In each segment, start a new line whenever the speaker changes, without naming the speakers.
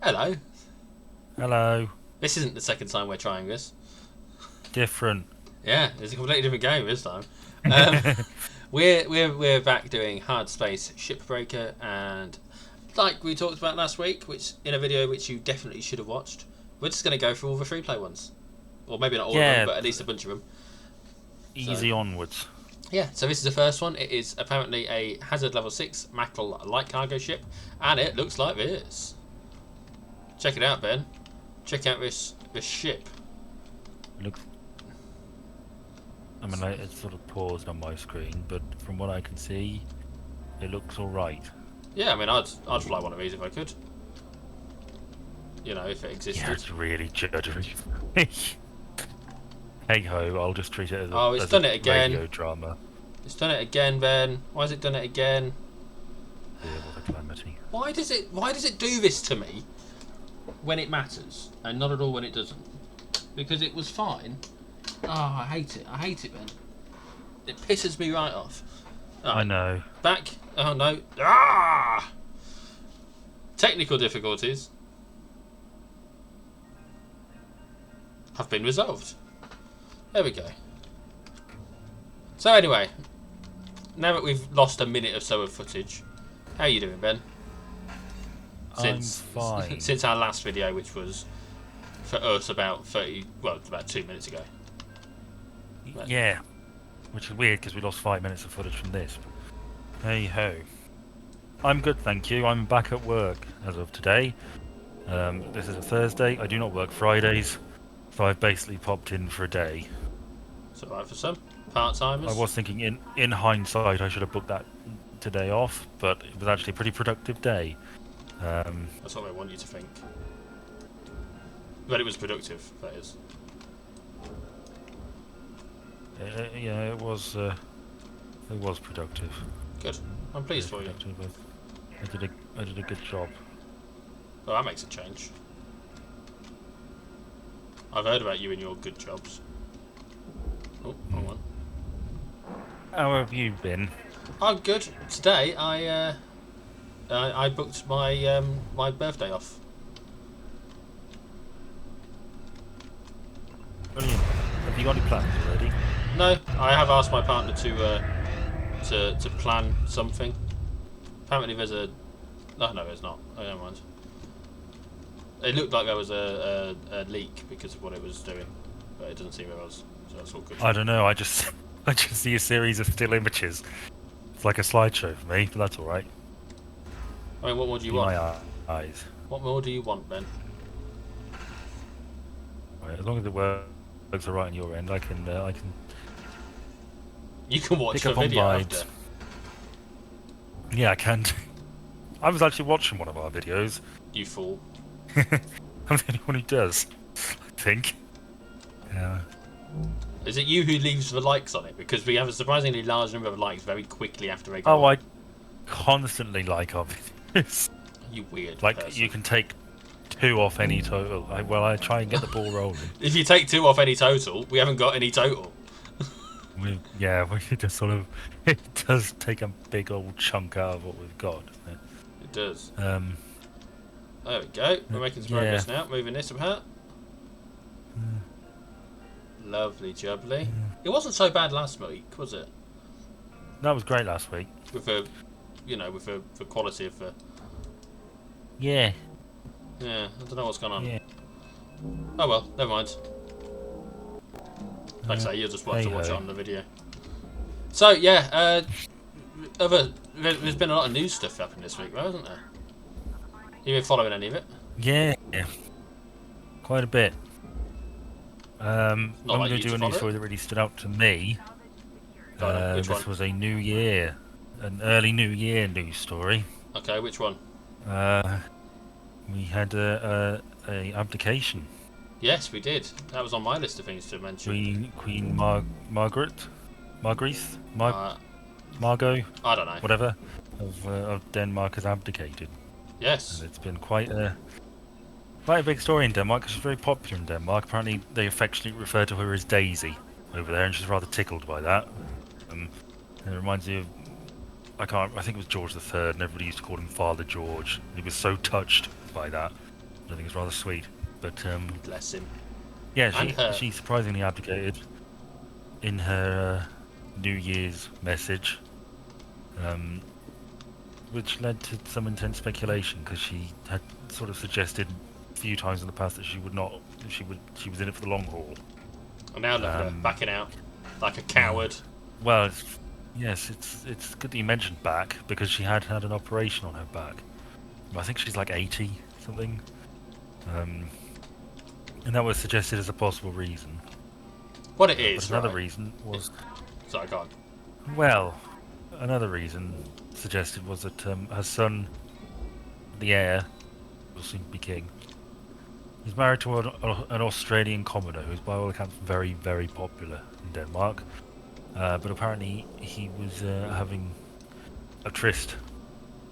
Hello.
Hello.
This isn't the second time we're trying this.
Different.
Yeah, it's a completely different game this time. Um, we're back doing Hardspace, Shipbreaker, and like we talked about last week, which in a video which you definitely should have watched, we're just going to go through all the free play ones, or maybe not all of them, but at least a bunch of them.
Easy onwards.
Yeah, so this is the first one. It is apparently a Hazard Level 6 mackerel light cargo ship, and it looks like this. Check it out, Ben. Check out this ship.
Looks. I mean, it's sort of paused on my screen, but from what I can see, it looks all right.
Yeah, I mean, I'd fly one of these if I could. You know, if it existed.
Yeah, it's really judgery. Hey ho, I'll just treat it as
it's done it again.
Radio drama.
It's done it again, Ben. Why has it done it again?
Yeah, what a calamity.
Why does it do this to me when it matters and not at all when it doesn't? Because it was fine. Oh, I hate it. I hate it, Ben. It pisses me right off. Right,
I know.
Back. Oh no. Ah! Technical difficulties have been resolved. There we go. So anyway, now that we've lost a minute or so of footage, how are you doing, Ben?
I'm fine.
Since our last video, which was for us about 2 minutes ago.
Yeah, which is weird because we lost 5 minutes of footage from this. But hey ho. I'm good, thank you. I'm back at work as of today. This is a Thursday. I do not work Fridays, so I've basically popped in for a day.
It's alright for some part-timers.
I was thinking in hindsight I should have booked that today off, but it was actually a pretty productive day.
That's what I want you to think. But it was productive, that is.
Yeah, it was productive.
Good. I'm pleased for you.
I did a good job.
Well, that makes a change. I've heard about you and your good jobs. Oh, hold on.
How have you been?
I'm good. Today, I booked my my birthday off.
Brilliant. Have you got any plans already?
No, I have asked my partner to plan something. Apparently, there's a. No, there's not. I don't mind. It looked like there was a leak because of what it was doing, but it doesn't seem there was. So that's all good.
I don't know. I just see a series of still images. It's like a slideshow for me, but that's all right.
I mean, what more do you want?
My eyes.
What more do you want, Ben?
Right, as long as it works all right on your end, I can.
You can watch
pick
the
up on
video
vibes.
after.
Yeah, I can. I was actually watching one of our videos.
You fool.
I'm the only one who does, I think. Yeah.
Is it you who leaves the likes on it? Because we have a surprisingly large number of likes very quickly after they go
Oh,
on.
I constantly like our videos.
You weird
Like,
person.
you can take 2 off any total. I try and get the ball rolling.
If you take 2 off any total, we haven't got any total.
We just sort of... It does take a big old chunk out of what we've got, doesn't it?
It does.
There
we go. We're making some progress now. Moving this apart. Lovely jubbly. It wasn't so bad last week, was it?
That was great last week.
With the, with the quality of the...
Yeah.
Yeah, I don't know what's going on.
Yeah.
Oh well, never mind. Like I say, you'll just have to watch it on the video. So yeah, there's been a lot of news stuff happening this week, right, hasn't there? You been following any of it?
Yeah. Quite a bit. I'm
like
going
you
to do
to
a
follow
news story
it?
that really stood out to me.
Which
This
one?
was a New Year, an early New Year news story.
Okay, which one?
We had a abdication.
Yes, we did. That was on my list of things to mention.
Queen Margaret, Margot,
I don't know.
whatever, of Denmark has abdicated.
Yes.
And it's been quite a big story in Denmark because she's very popular in Denmark. Apparently, they affectionately refer to her as Daisy over there, and she's rather tickled by that. And it reminds me of I think it was George III, and everybody used to call him Father George. He was so touched by that. I think it's rather sweet. But
Bless him.
yeah,
And her.
she surprisingly abdicated in her New Year's message, which led to some intense speculation because she had sort of suggested a few times in the past that she would not. She was in it for the long haul.
And now look at her backing out like a coward.
Well, yes, it's good that you mentioned back because she had an operation on her back. I think she's like 80 something, and that was suggested as a possible reason.
What it is,
but another
right?
reason was
Sorry, go on.
well, another reason suggested was that her son, the heir, will soon be king. He's married to an Australian commoner who's by all accounts very, very popular in Denmark. But apparently he was having a tryst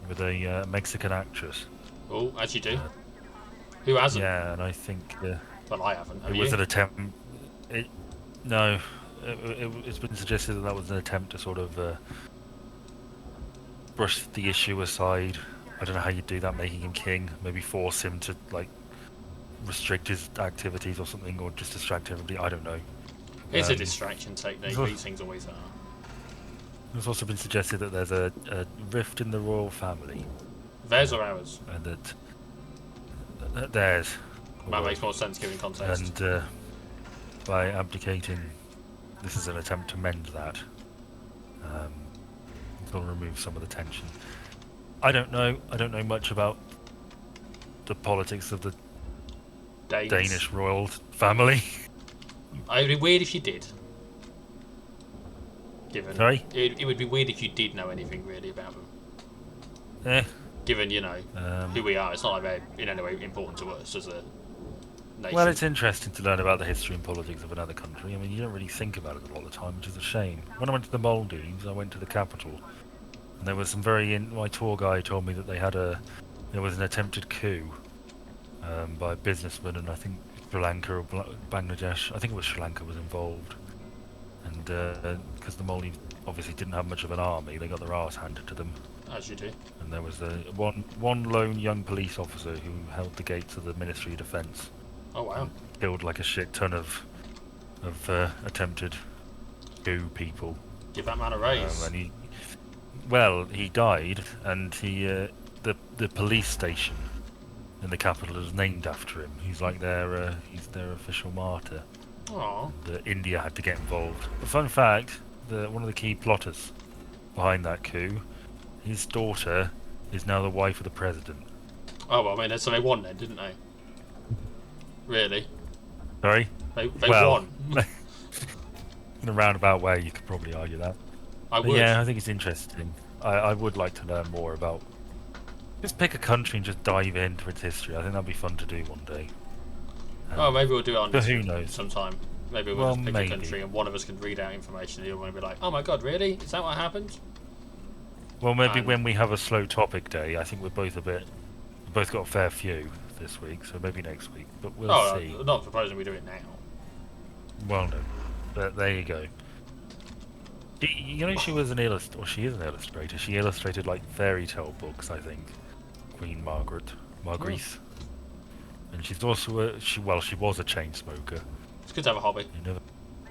with a Mexican actress.
Oh, as you do. Who hasn't?
Yeah, and I think
Well, I haven't. Have
it
you?
was an attempt. It's been suggested that was an attempt to sort of brush the issue aside. I don't know how you do that, making him king. Maybe force him to like restrict his activities or something, or just distract everybody. I don't know.
It's a distraction technique. These things always are.
There's also been suggested that there's a rift in the royal family.
Theirs or ours?
And that theirs.
That makes more sense given context.
And by abdicating, this is an attempt to mend that. It'll remove some of the tension. I don't know much about the politics of the Danish royal family.
It would be weird if you did.
Sorry?
It would be weird if you did know anything really about them. Given, who we are, it's not like they're in any way important to us as a nation.
Well, it's interesting to learn about the history and politics of another country. I mean, you don't really think about it a lot of the time, which is a shame. When I went to the Maldives, I went to the capital, and there was some my tour guide told me that there was an attempted coup by a businessman, and I think Sri Lanka or Bangladesh, I think it was Sri Lanka was involved. And because the Maldives obviously didn't have much of an army, they got their arse handed to them.
As you do.
And there was one lone young police officer who held the gates of the Ministry of Defence.
Oh wow!
Killed like a shit ton of attempted coup people.
Give that man a raise.
And he died, and the police station in the capital is named after him. He's like their official martyr.
Aww.
India had to get involved. A fun fact: one of the key plotters behind that coup, his daughter is now the wife of the president.
Oh well, I mean, so they won then, didn't they? Really?
Sorry?
They won.
In a roundabout way, you could probably argue that.
I would.
But yeah, I think it's interesting. I would like to learn more about. Just pick a country and just dive into its history. I think that'd be fun to do one day.
Maybe we'll do it on
who knows?
sometime. Maybe we'll just pick a country and one of us can read out information and the other one will be like, oh my god, really? Is that what happened?
Well, maybe when we have a slow topic day, I think we've both got a fair few this week, so maybe next week. But we'll see.
I'm not proposing we do it now.
Well, no. But there you go. You know, she is an illustrator. She illustrated like fairy tale books, I think. Queen Margaret. And she's also she was a chain smoker.
It's good to have a hobby.
You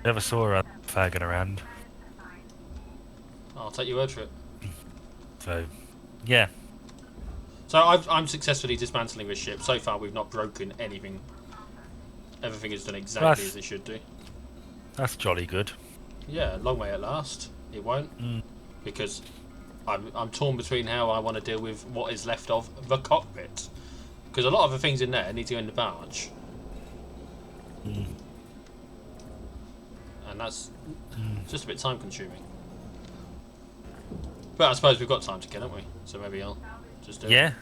never saw her fagging around.
I'll take your word for it.
So, yeah.
So I'm successfully dismantling this ship. So far, we've not broken anything. Everything is done exactly as it should do.
That's jolly good.
Yeah, long way at last. It won't, because I'm torn between how I want to deal with what is left of the cockpit, because a lot of the things in there need to go in the barge, and that's just a bit time consuming. But I suppose we've got time to kill, haven't we? So maybe I'll just do it.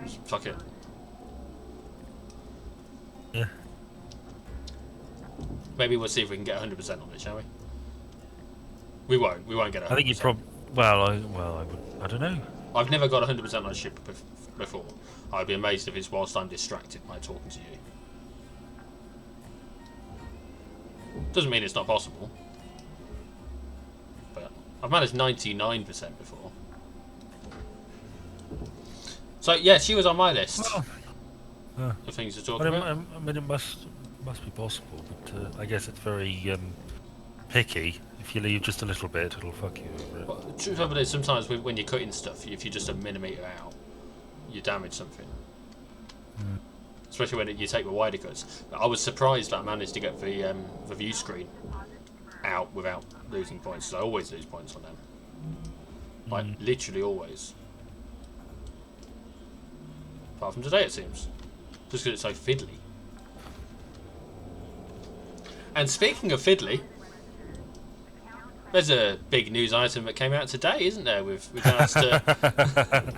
Just fuck it.
Yeah.
Maybe we'll see if we can get 100% on it, shall we? We won't. We won't get 100%.
I think you'd probably. I don't know.
I've never got 100% on a ship before. I'd be amazed if it's whilst I'm distracted by talking to you. Doesn't mean it's not possible. But I've managed 99% before. So yeah, she was on my list.
Well,
of things to talk
Well,
about.
I mean, it must be possible, but I guess it's very picky. If you leave just a little bit, it'll fuck you over it.
Well, the truth of it is, sometimes when you're cutting stuff, if you're just a millimetre out, you damage something.
Mm.
Especially when you take the wider cuts. I was surprised that I managed to get the view screen out without losing points. So I always lose points on them. Like, literally always. Apart from today, it seems. Just because it's so fiddly. And speaking of fiddly, there's a big news item that came out today, isn't there, with regards to...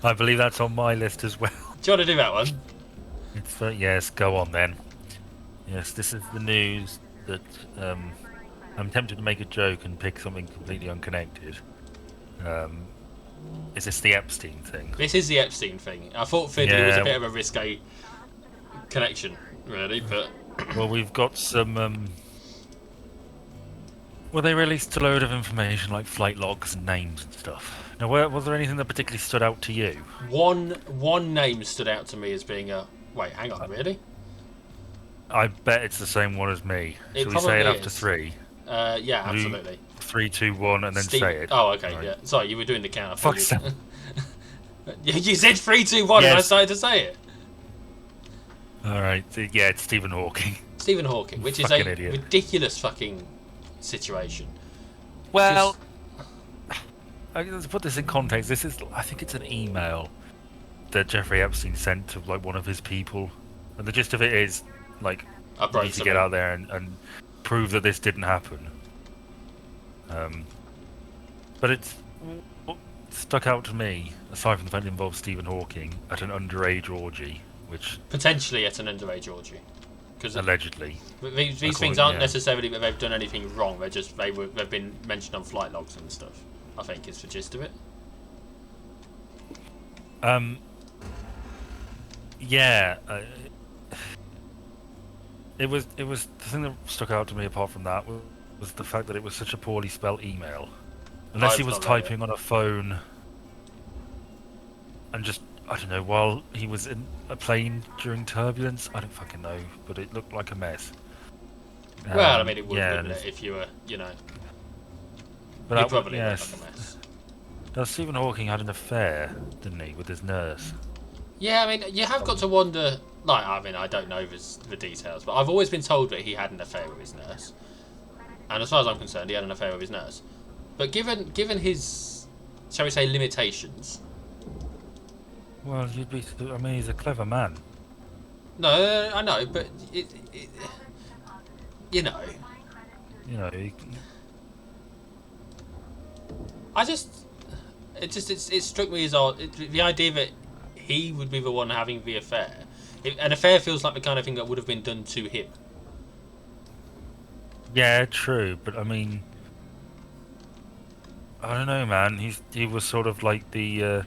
I believe that's on my list as well.
Do you want to do that one?
Yes, go on then. Yes, this is the news that I'm tempted to make a joke and pick something completely unconnected. Is this the Epstein thing?
This is the Epstein thing. I thought fiddly was a bit of a risque connection, really, but...
Well, we've got some... Well, they released a load of information like flight logs and names and stuff. Now, was there anything that particularly stood out to you?
One name stood out to me as being a... Wait, hang on, really?
I bet it's the same one as me. Should we say it after three?
Yeah, absolutely.
3, 2, 1, and then say it.
Oh, okay,
right.
Yeah. Sorry, you were doing the count.
Fuck some.
You said 3, 2, 1,
yes.
And I started to say it.
Alright, yeah, it's Stephen Hawking.
Stephen Hawking, which is a ridiculous fucking situation.
Well, let's put this in context. This is, I think it's an email that Jeffrey Epstein sent to like one of his people, and the gist of it is like, you need to get out there and prove that this didn't happen. But it's what stuck out to me, aside from the fact it involves Stephen Hawking at an underage orgy, which
potentially at an underage orgy, because
allegedly
these things aren't necessarily that they've done anything wrong. They're just they've been mentioned on flight logs and stuff. I think is the gist of it.
Yeah. It was the thing that stuck out to me. Apart from that, was the fact that it was such a poorly spelled email. Unless he was typing on a phone, and just I don't know while he was in a plane during turbulence. I don't fucking know, but it looked like a mess.
Well, I mean, it would, wouldn't it, if you were, you know.
But
it probably looked like a mess.
Now, Stephen Hawking had an affair, didn't he, with his nurse?
Yeah, I mean, you have got to wonder. Like, I mean, I don't know the details, but I've always been told that he had an affair with his nurse. And as far as I'm concerned, he had an affair with his nurse. But given his, shall we say, limitations.
Well, I mean, he's a clever man.
No, I know, but you know.
You know.
It struck me as odd. The idea that he would be the one having the affair. An affair feels like the kind of thing that would have been done to him.
Yeah, true, but I mean, I don't know, man. He was sort of like the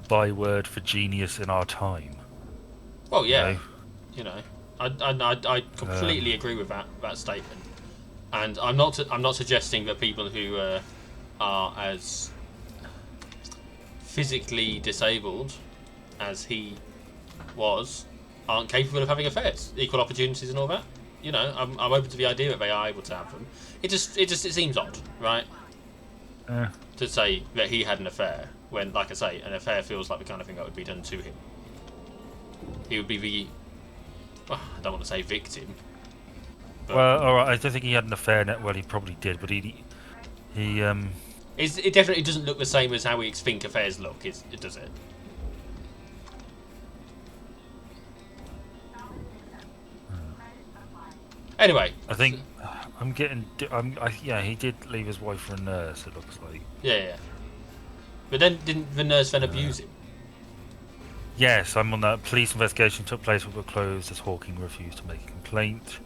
byword for genius in our time.
Well, yeah, you know, I completely agree with that statement, and I'm not suggesting that people who are as physically disabled as he was aren't capable of having affairs, equal opportunities, and all that. You know, I'm open to the idea that they are able to have them. It seems odd, right? To say that he had an affair when, like I say, an affair feels like the kind of thing that would be done to him. He would be the, well, I don't want to say victim. But
well, all right. I don't think he had an affair. Well, he probably did, but he
it definitely doesn't look the same as how we think affairs look. Does it? Anyway,
I think yeah, he did leave his wife for a nurse. It looks like.
Yeah. But then didn't the nurse then abuse him?
Yes, I'm on that. Police investigation took place but were closed as Hawking refused to make a complaint.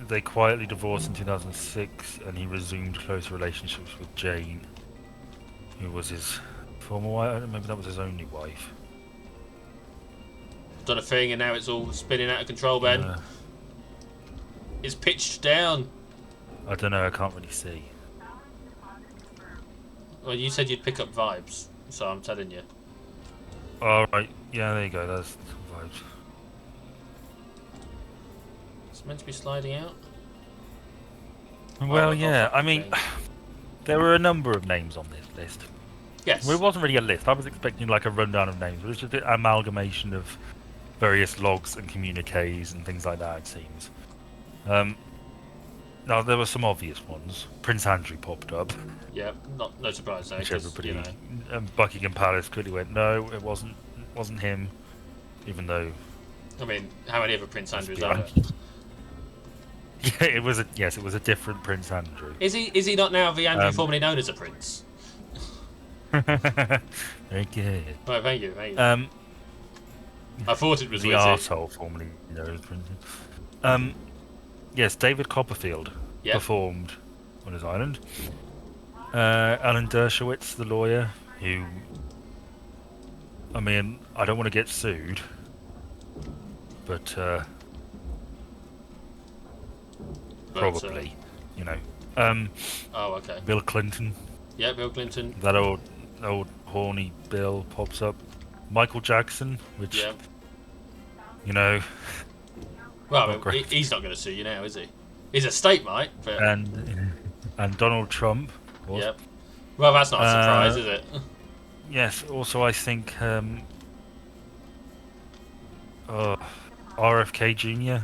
They quietly divorced in 2006, and he resumed close relationships with Jane, who was his former wife. Maybe that was his only wife.
Done a thing, and now it's all spinning out of control, Ben. It's pitched down.
I don't know, I can't really see.
Well, you said you'd pick up vibes, so I'm telling you.
All right. Yeah, there you go. That's vibes.
It's meant to be sliding out.
Well, yeah. I
fucking
mean,
thing.
there were a number of names on this list.
Yes.
Well, it wasn't really a list. I was expecting like a rundown of names. It was just an amalgamation of various logs and communiques and things like that. It seems. Now there were some obvious ones. Prince Andrew popped up,
Yeah, no surprise there.
which
'Cause,
everybody.
you know,
Buckingham Palace clearly went, no, it wasn't him, even though.
I mean, how many other Prince
let's
Andrews
be
are there?
honest. Yeah, it was a different Prince Andrew.
Is he not now the Andrew formerly known as a prince?
Very good.
Right, thank you. I thought it was
The
Wizzy.
arsehole formerly known as Prince. Yes, David Copperfield
Yep.
performed on his island. Alan Dershowitz, the lawyer, who, I mean, I don't want to get sued, but probably, you know.
Oh, okay.
Bill Clinton,
Yeah, Bill Clinton.
that old horny Bill pops up. Michael Jackson, which,
Yeah.
you know,
Well,
Not great.
he's not going to sue you now, is he? His estate might, but
and Donald Trump. Was.
yep. Well, that's not a surprise, is it?
Yes. Also, I think RFK Jr.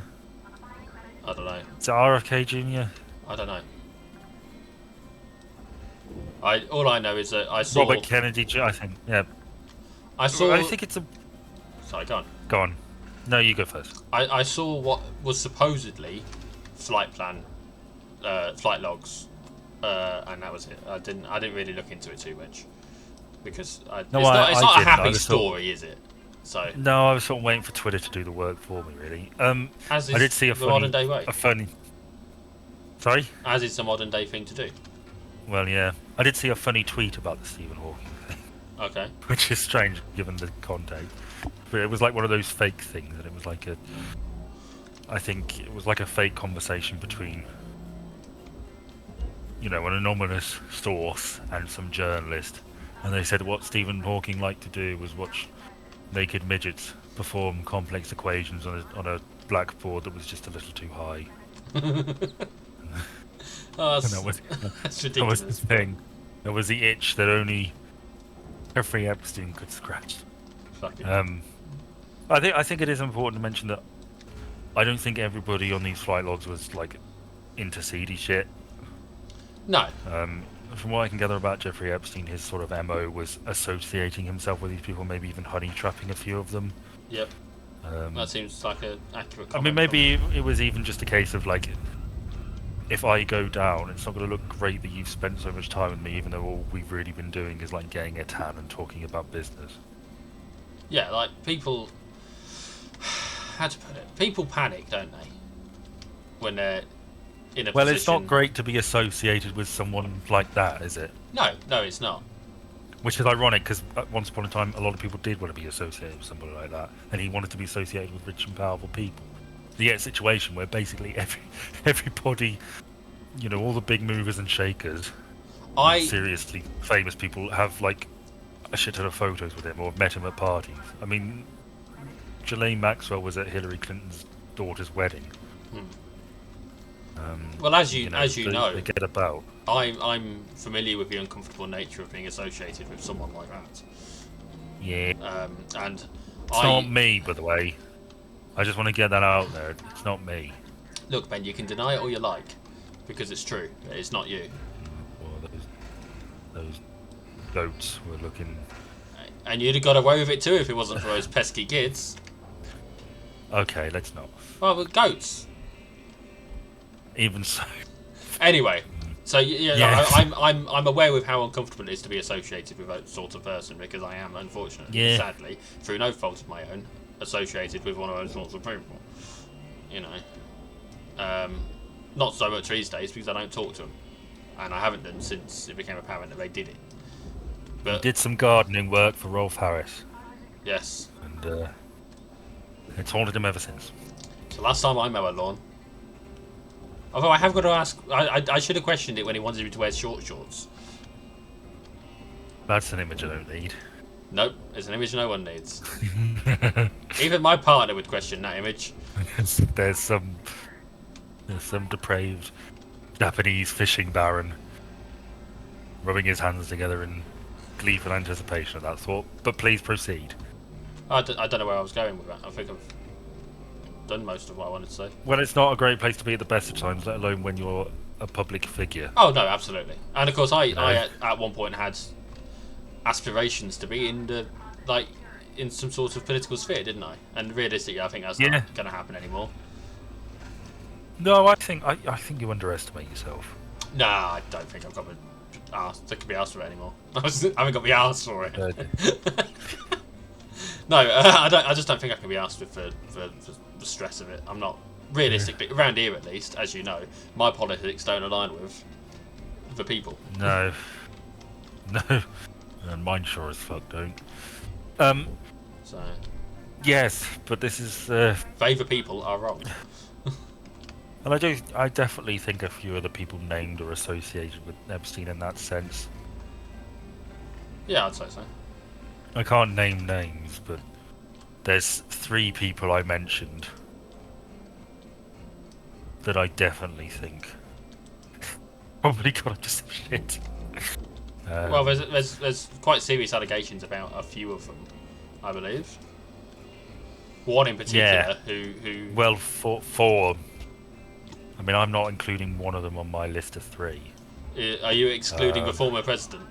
I don't know.
Is it RFK Jr.?
I don't know. All I know is that I saw.
Robert Kennedy. I think. Yeah.
I saw.
I think it's a.
Sorry, go on.
Go on. No, you go first.
I saw what was supposedly flight logs, and that was it. I didn't really look into it too much because it's not a
didn't.
happy story, is it? So
No, I was sort of waiting for Twitter to do the work for me, really.
as is
I did see
the modern day way.
a funny. Sorry.
As is the modern day thing to do.
Well, yeah, I did see a funny tweet about the Stephen Hawking thing,
Okay.
which is strange given the context. But it was like one of those fake things, and it was like I think it was like a fake conversation between, you know, an anonymous source and some journalist, and they said what Stephen Hawking liked to do was watch naked midgets perform complex equations on a blackboard that was just a little too high.
Oh,
And that was
that's
that was the
ridiculous.
thing. That was the itch that only Jeffrey Epstein could scratch.
Fucking
I think it is important to mention that I don't think everybody on these flight logs was like into seedy shit.
no.
From what I can gather about Jeffrey Epstein, his sort of MO was associating himself with these people, maybe even honey trapping a few of them.
Yep. That seems like an accurate
I
comment.
mean, maybe it was even just a case of like, if I go down, it's not going to look great that you've spent so much time with me, even though all we've really been doing is like getting a tan and talking about business.
Yeah, like people. How to put it? People panic, don't they? When they're in a
Well,
position.
it's not great to be associated with someone like that, is it?
No, it's not.
Which is ironic because once upon a time, a lot of people did want to be associated with somebody like that, and he wanted to be associated with rich and powerful people. So you get a situation where basically everybody, you know, all the big movers and shakers, seriously famous people have like a shit ton of photos with him or have met him at parties. I mean, Ghislaine Maxwell was at Hillary Clinton's daughter's wedding.
Well, as you
they,
know,
they get about.
I'm familiar with the uncomfortable nature of being associated with someone like that.
Yeah.
And
It's not me, by the way. I just want to get that out there. It's not me.
Look, Ben, you can deny it all you like, because it's true. It's not you.
Well, those goats were looking.
And you'd have got away with it too if it wasn't for those pesky kids.
Okay, let's not.
Well, with goats.
Even so.
Anyway, so yeah,
Yes.
no, I'm aware with how uncomfortable it is to be associated with that sort of person, because I am, unfortunately, sadly, through no fault of my own, associated with one of those sorts of people. You know, not so much these days because I don't talk to them, and I haven't done since it became apparent that they did it. But
I did some gardening work for Rolf Harris,
yes,
and it's haunted him ever since.
the last time I mow a lawn. Although I have got to ask, I should have questioned it when he wanted me to wear short shorts.
That's an image I don't need.
Nope, it's an image no one needs. Even my partner would question that image.
There's some depraved Japanese fishing baron rubbing his hands together in gleeful anticipation of that sort. But please proceed.
I don't know where I was going with that. I think I've done most of what I wanted to say.
Well, it's not a great place to be at the best of times, let alone when you're a public figure.
Oh no, absolutely. And of course, I at one point had aspirations to be in some sort of political sphere, didn't I? And realistically, I think that's not going to happen anymore.
No, I think you underestimate yourself.
Nah, I don't think I've got the arse that could be asked for it anymore. I haven't got the arse for it. No, I just don't think I can be asked for the stress of it. I'm not realistically around here, at least, as you know. My politics don't align with the people.
No, and mine sure as fuck don't.
So
yes, but this is.
They the people are wrong.
And I definitely think a few of the people named are associated with Epstein in that sense.
Yeah, I'd say so.
I can't name names, but there's 3 people I mentioned that I definitely think probably got up to some shit.
Well, there's quite serious allegations about a few of them, I believe. One in particular who.
Well, four. I mean, I'm not including one of them on my list of 3.
Are you excluding the former president?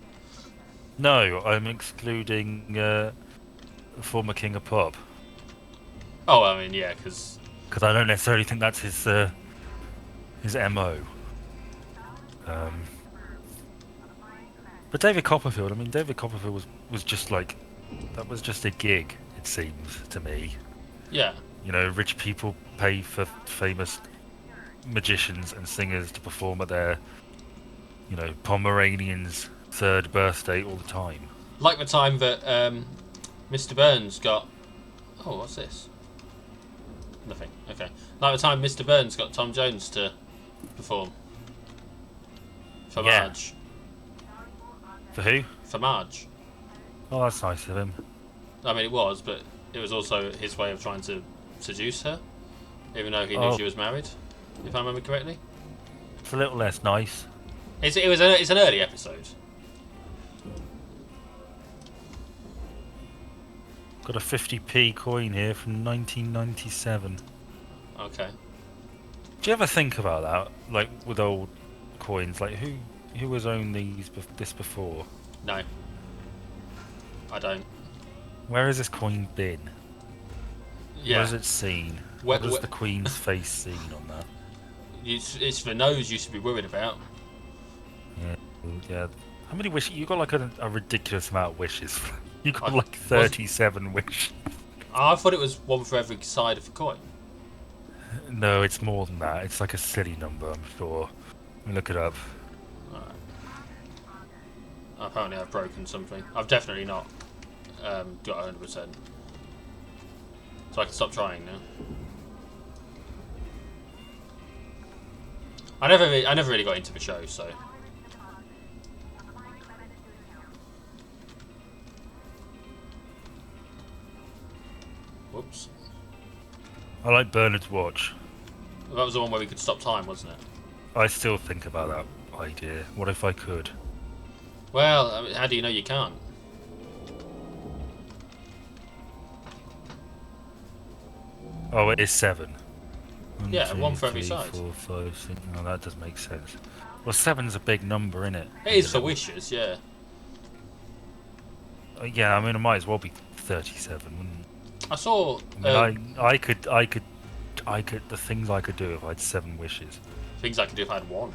No, I'm excluding the former King of Pop.
Oh, I mean, yeah, because
I don't necessarily think that's his MO. But David Copperfield, I mean, David Copperfield was just like, that was just a gig, it seems to me.
Yeah.
You know, rich people pay for famous magicians and singers to perform at their, you know, Pomeranian's 3rd birthday all the time.
Like the time that Mr. Burns got... Oh, what's this? Nothing. Okay. Like the time Mr. Burns got Tom Jones to perform. For Marge.
For who?
For Marge.
Oh, that's nice of him.
I mean, it was, but it was also his way of trying to seduce her, even though he knew she was married, if I remember correctly.
It's a little less nice.
It's an early episode.
Got a 50p coin here from 1997.
Okay.
Do you ever think about that, like with old coins? Like who has owned this before?
No. I don't.
Where has this coin been?
Yeah.
Where has it seen? What does the Queen's face seen on that?
It's the nose you should be worried about.
Yeah. How many wishes? You got like a ridiculous amount of wishes. You got like 37 wishes.
I thought it was one for every side of the coin.
No, it's more than that. It's like a silly number, I'm sure. Let me look it up.
Right. Apparently I've broken something. I've definitely not got 100%. So I can stop trying now. I never really got into the show, so. Whoops.
I like Bernard's watch.
That was the one where we could stop time, wasn't it?
I still think about that idea. What if I could?
Well, I mean, how do you know you can't?
Oh, it is 7.
Yeah, one for every side.
4, 5, 6. No, that does make sense. Well, 7's a big number, isn't it?
It is for wishes, yeah.
Yeah, I mean, it might as well be 37, wouldn't it?
I saw.
I could. The things I could do if I had 7 wishes.
Things I could do if I had 1.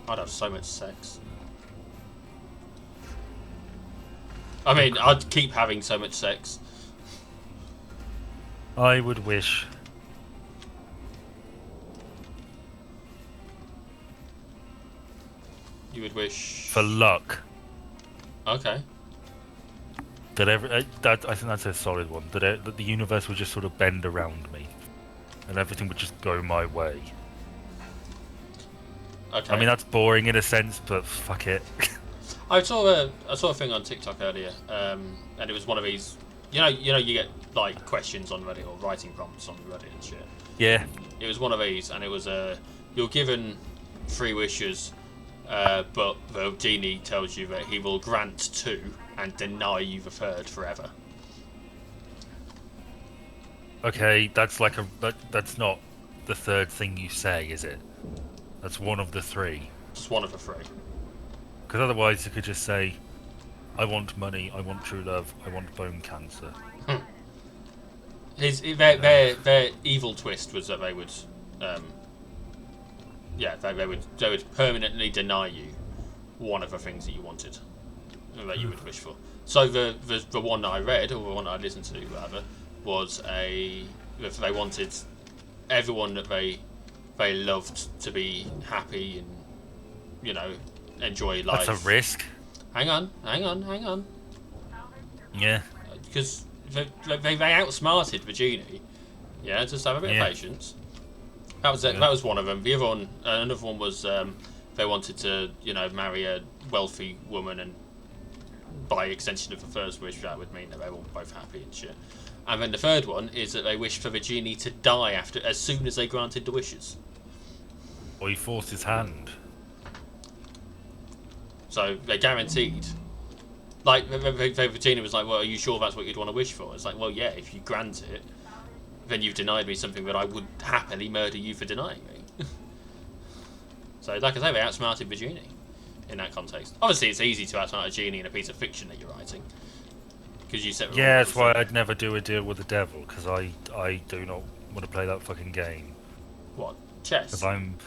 I'd have so much sex. I mean, I'd keep having so much sex.
I would wish.
You would wish
for luck.
Okay.
That I think that's a solid one. That the universe would just sort of bend around me, and everything would just go my way.
Okay.
I mean, that's boring in a sense, but fuck it.
I saw a thing on TikTok earlier, and it was one of these. You get like questions on Reddit or writing prompts on Reddit and shit.
Yeah.
It was one of these, and it was you're given 3 wishes, but the genie tells you that he will grant 2 and deny you the 3rd forever.
Okay, that's like that's not the 3rd thing you say, is it? That's one of the 3.
Just one of the 3.
Because otherwise you could just say, I want money, I want true love, I want bone cancer.
Their evil twist was that they would, they would permanently deny you one of the things that you wanted, that you would wish for. So the one that I read, or the one that I listened to rather, was they wanted everyone that they loved to be happy and enjoy life.
That's a risk.
Hang on.
Yeah.
Because they outsmarted the genie. Yeah, just have a bit of patience. That was it.
Yeah.
That was one of them. The other one, another one was they wanted to, marry a wealthy woman, and by extension of the first wish, that would mean that they were both happy and shit. And then the 3rd one is that they wished for the genie to die as soon as they granted the wishes.
Or he forced his hand.
So they guaranteed. Like, the genie was like, well, are you sure that's what you'd want to wish for? It's like, well, yeah, if you grant it, then you've denied me something that I would happily murder you for denying me. So, like I say, they outsmarted the genie in that context. Obviously, it's easy to outsmart a genie in a piece of fiction that you're writing. Because you set.
Yeah, that's why I'd never do a deal with the devil, because I do not want to play that fucking game.
What? Chess?
Because I'm...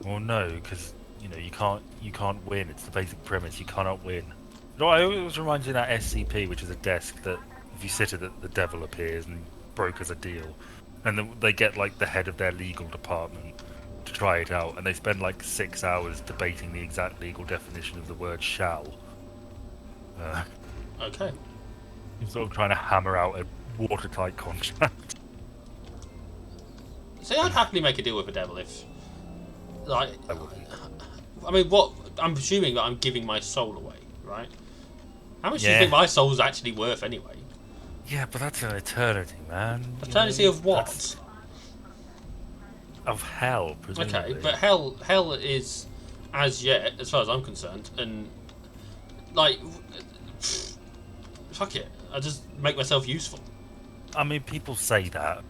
Well, no, because, you can't win. It's the basic premise. You cannot win. I always remind you of that SCP, which is a desk that if you sit at it, the devil appears and brokers a deal. And then they get, like, the head of their legal department to try it out, and they spend, like, 6 hours debating the exact legal definition of the word shall.
Okay.
You're sort of trying to hammer out a watertight contract.
See, I'd happily make a deal with the devil if... Like...
I wouldn't.
I mean, what... I'm presuming that I'm giving my soul away, right? How much do you
Yeah.
think my soul's actually worth anyway?
Yeah, but that's an eternity, man.
Eternity of what?
That's... Of hell, presumably.
Okay, but hell is, as yet, as far as I'm concerned, and like, fuck it, I just make myself useful.
I mean, people say that,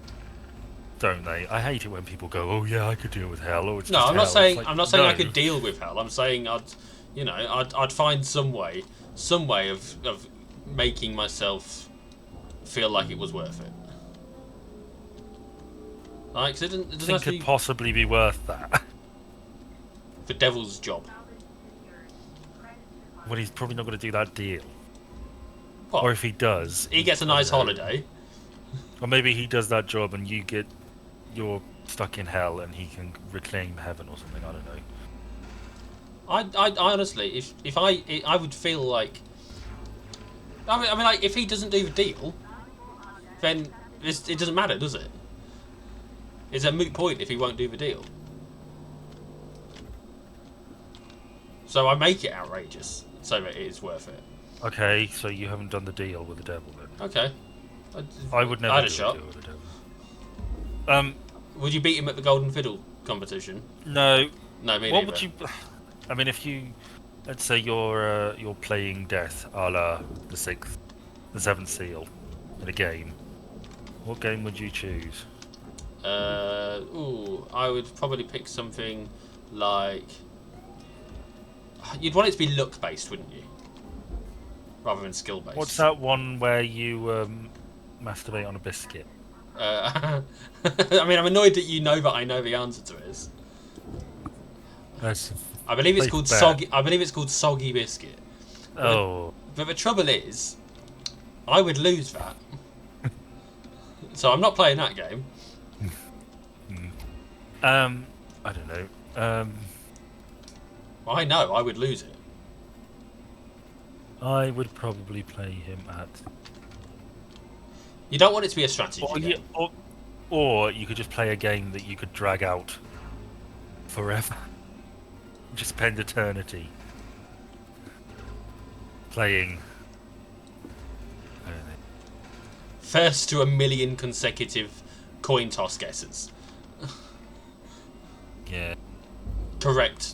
don't they? I hate it when people go, "Oh yeah, I could deal with hell." Or it's
No,
just
I'm not
hell.
saying
It's like,
I'm not saying I
no.
could deal with hell. I'm saying I'd find some way of making myself feel like it was worth it. Like, 'cause it doesn't have
Think
to
could
be
possibly be worth that.
the devil's job.
Well, he's probably not going to do that deal.
What?
Or if he does,
He gets a
I don't
nice
know.
holiday.
Or maybe he does that job and you're stuck in hell and he can reclaim heaven or something. I don't know.
I honestly, if I would feel like, I mean, like, if he doesn't do the deal, then it doesn't matter, does it? It's a moot point if he won't do the deal. So I make it outrageous so that it is worth it.
Okay, so you haven't done the deal with the devil then?
Okay.
I would never
I had a
do
shot.
a deal with the devil.
Would you beat him at the Golden Fiddle competition?
No.
No, me
What
neither.
would you? I mean, if you, let's say you're playing death, a la the seventh seal, in a game. What game would you choose?
I would probably pick something like... You'd want it to be luck-based, wouldn't you? Rather than skill-based.
What's that one where you masturbate on a biscuit?
I mean, I'm annoyed that you know that I know the answer to this.
That's
I believe it's
Safe
called
bet.
soggy. I believe it's called soggy biscuit.
oh.
But the trouble is, I would lose that. So I'm not playing that game.
I don't know.
I know I would lose it.
I would probably play him at.
You don't want it to be a strategy
Or,
game.
or you could just play a game that you could drag out forever. Just spend eternity. playing. I don't know.
First to 1,000,000 consecutive coin toss guesses.
Yeah.
Correct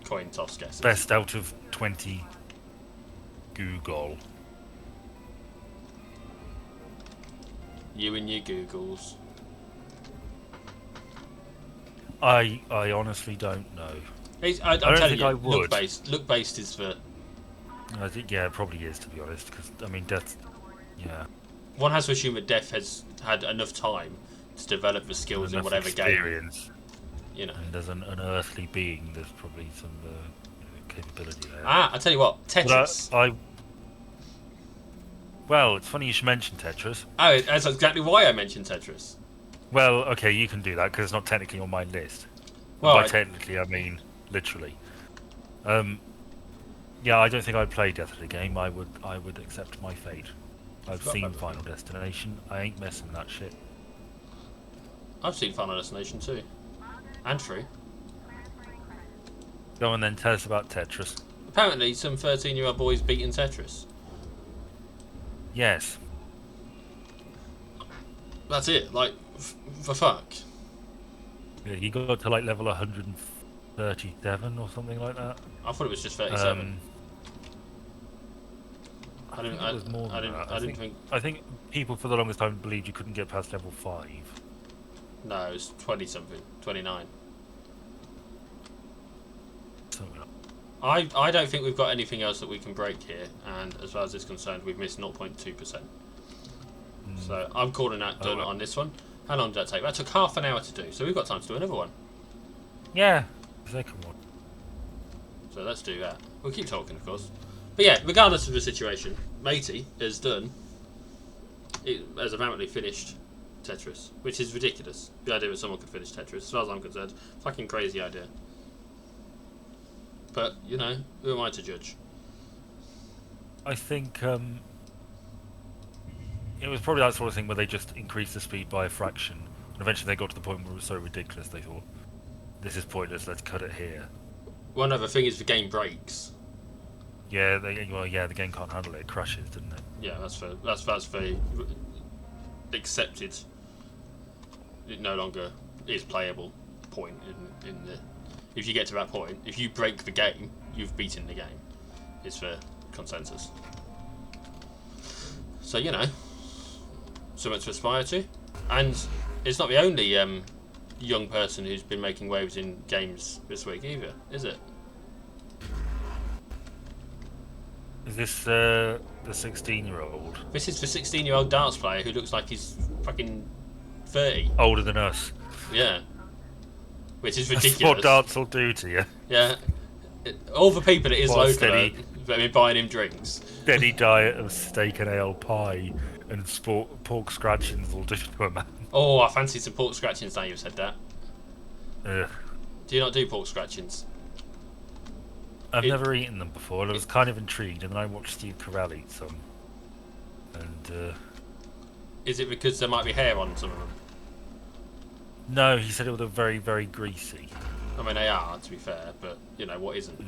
coin toss guesses.
Best out of 20 Google.
You and your Googles.
I honestly don't know.
I'm
don't
telling
think
you,
I would.
Look based is for.
I think, yeah, it probably is, to be honest. Because I mean, death. Yeah.
One has to assume that Def has had enough time to develop the skills in whatever
experience.
game. You know.
And as an unearthly being, there's probably some capability there.
I tell you what, Tetris.
Well, it's funny you should mention Tetris.
Oh, that's exactly why I mentioned Tetris.
Well, okay, you can do that because it's not technically on my list.
Well,
by technically, I mean literally. Yeah, I don't think I'd play Death of the Game. I would accept my fate. I've seen Final Destination. I ain't messing that shit.
I've seen Final Destination 2. And 3.
Go on then, tell us about Tetris.
Apparently, some 13-year-old boys beating Tetris.
Yes.
That's it. Like, for fuck.
Yeah, he got to like level 137 or something like that.
I thought it was just 37.
I think it was more than that. I think people for the longest time believed you couldn't get past level 5.
No, it was 20 something, 29.
Something like
I don't think we've got anything else that we can break here, and as far as it's concerned, we've missed 0.2%. So I'm calling that done on this one. How long did that take? That took half an hour to do, so we've got time to do another one.
Yeah, the second one.
So let's do that. We'll keep talking, of course. But yeah, regardless of the situation, Matey has apparently finished Tetris, which is ridiculous. The idea that someone could finish Tetris, as far as I'm concerned, fucking crazy idea. But, you know, who am I to judge?
I think it was probably that sort of thing where they just increased the speed by a fraction, and eventually they got to the point where it was so ridiculous they thought, this is pointless, let's cut it here.
One other thing is the game breaks.
Yeah, the game can't handle it. It crashes, doesn't it?
Yeah, that's very accepted. It no longer is playable point in the. If you get to that point, if you break the game, you've beaten the game. It's the consensus. So you know, something to aspire to, and it's not the only young person who's been making waves in games this week either, is it?
Is this the 16-year-old?
This is the 16-year-old darts player who looks like he's fucking 30.
Older than us.
Yeah. Which is ridiculous.
That's what darts will do to you.
Yeah. All the people at his local have been buying him drinks.
Steady diet of steak and ale pie and pork scratchings will do to a man.
Oh, I fancy some pork scratchings now you've said that.
Ugh.
Do you not do pork scratchings?
I've never eaten them before, and I was kind of intrigued, and then I watched Steve Carell eat some. And,
is it because there might be hair on some of them?
No, he said it was very, very greasy.
I mean, they are, to be fair, but, you know, what isn't?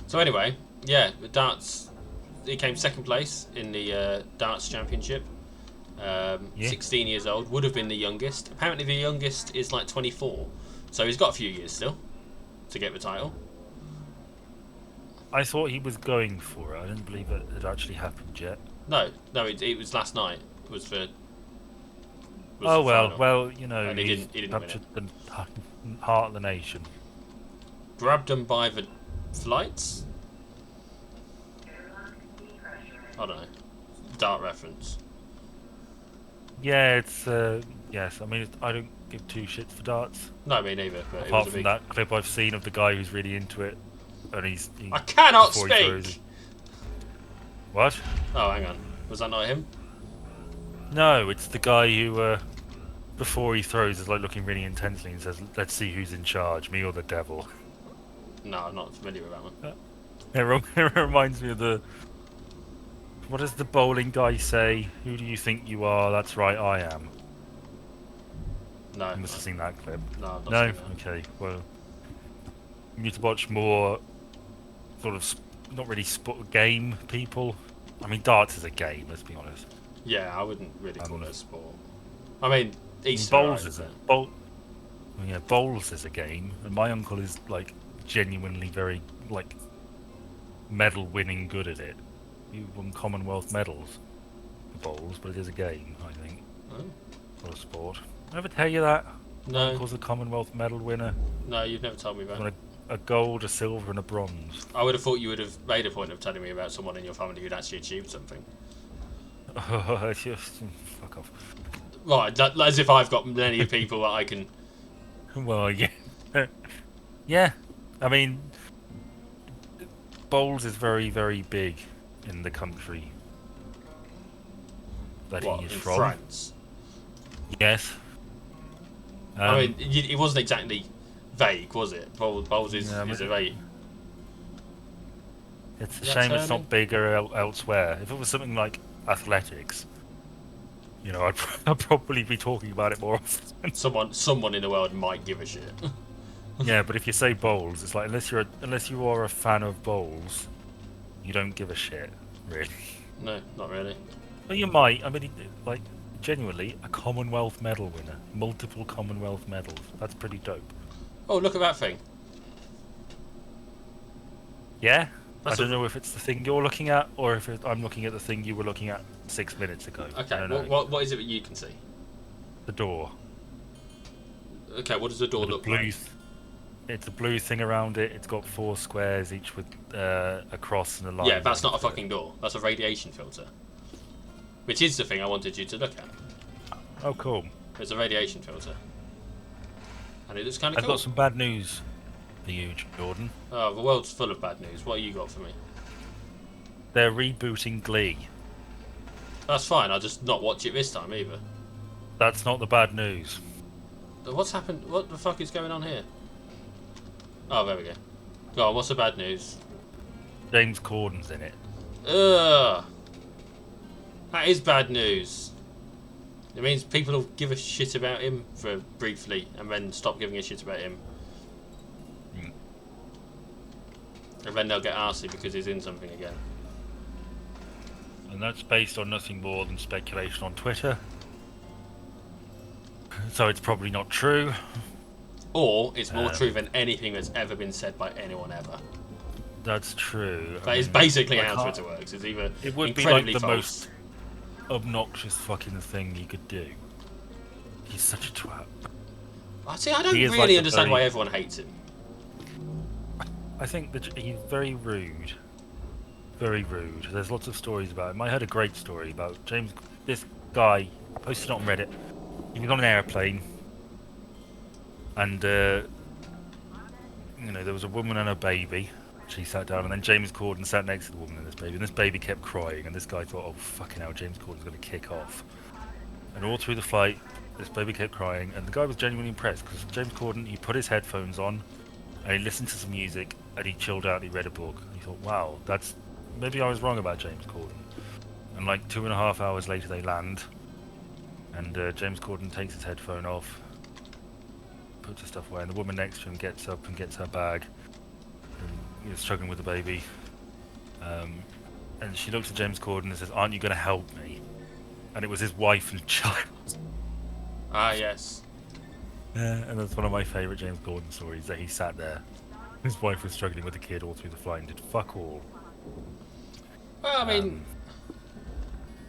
So anyway, yeah, the darts, he came second place in the darts championship. 16 years old, would have been the youngest. Apparently the youngest is like 24, so he's got a few years still to get the title.
I thought he was going for it. I didn't believe it had actually happened yet.
No, it was last night. Was the
well,
final.
well, you know,
he didn't
captured the heart of the nation.
Grabbed them by the flights. I don't know. Dart reference.
Yeah, it's yes. I mean, I don't give two shits for darts.
No, me neither. But
apart from that clip I've seen of the guy who's really into it, and
I cannot speak.
What?
Oh, hang on. Was that not him?
No, it's the guy who, before he throws, is like looking really intensely and says, "Let's see who's in charge, me or the devil."
No, I'm not familiar with that one.
It reminds me of the. What does the bowling guy say? Who do you think you are? That's right, I am.
No.
You must have seen that clip.
No,
no? Okay, well. You need to watch more sort of not really game people. I mean, darts is a game. Let's be honest.
Yeah, I wouldn't really call it a sport. I mean, Easter
bowls
right,
is bowls is a game, and my uncle is like genuinely very like medal-winning good at it. He won Commonwealth medals for bowls, but it is a game, I think.
Oh.
Not a sport. Did I ever tell you that?
No.
My uncle's a Commonwealth medal winner.
No, you've never told me that.
A gold, a silver, and a bronze.
I would have thought you would have made a point of telling me about someone in your family who'd actually achieved something.
Fuck off.
Right, as if I've got many people that I can...
Well, yeah. Yeah, I mean, bowls is very, very big in the country that he is from.
France?
Yes.
I mean, it wasn't exactly vague, was it? Bowls is a vague...
It's a shame it's not bigger elsewhere. If it was something like athletics, you know, I'd probably be talking about it more often.
Someone in the world might give a shit.
Yeah, but if you say bowls, it's like unless you are a fan of bowls, you don't give a shit, really.
No, not really.
Well, you might. I mean, like genuinely, a Commonwealth medal winner, multiple Commonwealth medals. That's pretty dope.
Oh, look at that thing.
Yeah. I don't know if it's the thing you're looking at, or if I'm looking at the thing you were looking at 6 minutes ago.
Okay, what is it that you can see?
The door.
Okay, what does the door look like?
It's a blue thing around it. It's got 4 squares, each with a cross and a line.
Yeah, that's not a fucking door. That's a radiation filter. Which is the thing I wanted you to look at.
Oh, cool.
It's a radiation filter. And it looks kind of cool.
I've got some bad news for you, Jordan.
Oh, the world's full of bad news. What have you got for me?
They're rebooting Glee.
That's fine. I'll just not watch it this time either.
That's not the bad news.
What's happened? What the fuck is going on here? Oh, there we go. Go on, what's the bad news?
James Corden's in it.
Ugh. That is bad news. It means people will give a shit about him for briefly and then stop giving a shit about him. And then they'll get arsey because he's in something again.
And that's based on nothing more than speculation on Twitter. So it's probably not true.
Or it's more true than anything that's ever been said by anyone ever.
That's true.
That is basically how Twitter works. It's either
it would be like the most obnoxious fucking thing you could do. He's such a twat.
I don't really understand why everyone hates him.
I think that he's very rude. Very rude. There's lots of stories about him. I heard a great story about this guy, posted it on Reddit. He was on an airplane, and you know, there was a woman and a baby. She sat down, and then James Corden sat next to the woman and this baby, and this baby kept crying, and this guy thought, oh fucking hell, James Corden's going to kick off. And all through the flight, this baby kept crying, and the guy was genuinely impressed, because James Corden, he put his headphones on, and he listened to some music, and he chilled out, and he read a book, and he thought, wow, maybe I was wrong about James Corden. And like 2.5 hours later they land, and James Corden takes his headphone off, puts his stuff away, and the woman next to him gets up and gets her bag, and struggling with the baby, and she looks at James Corden and says, aren't you going to help me? And it was his wife and child.
Ah, yes.
Yeah, and that's one of my favourite James Corden stories, that he sat there. His wife was struggling with the kid all through the flight and did fuck all.
Well, I mean,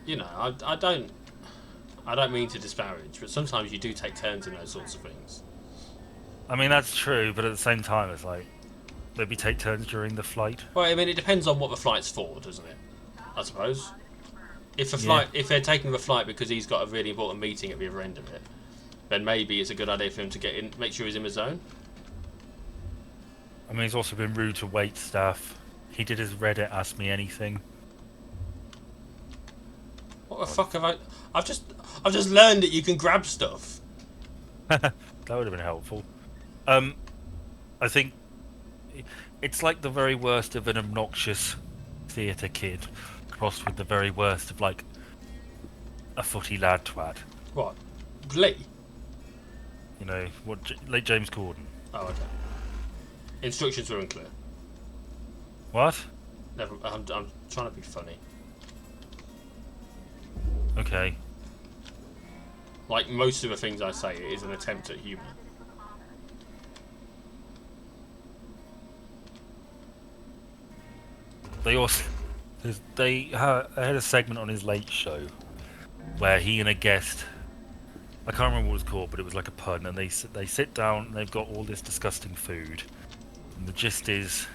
you know, I don't mean to disparage, but sometimes you do take turns in those sorts of things.
I mean, that's true, but at the same time, it's like, maybe take turns during the flight.
Well, I mean, it depends on what the flight's for, doesn't it? I suppose. If they're taking the flight because he's got a really important meeting at the other end of it, then maybe it's a good idea for him to get in, make sure he's in the zone.
I mean, he's also been rude to wait staff. He did his Reddit Ask Me Anything.
What the fuck have I've just learned that you can grab stuff.
That would have been helpful. I think it's like the very worst of an obnoxious theatre kid crossed with the very worst of like a footy lad twat.
What? Glee?
You know, like James Corden.
Oh, okay. Instructions were unclear.
What?
Never, I'm trying to be funny.
Okay.
Like most of the things I say, it is an attempt at humour.
They also they had a segment on his late show where he and a guest, I can't remember what it was called, but it was like a pun, and they sit down and they've got all this disgusting food, and the gist is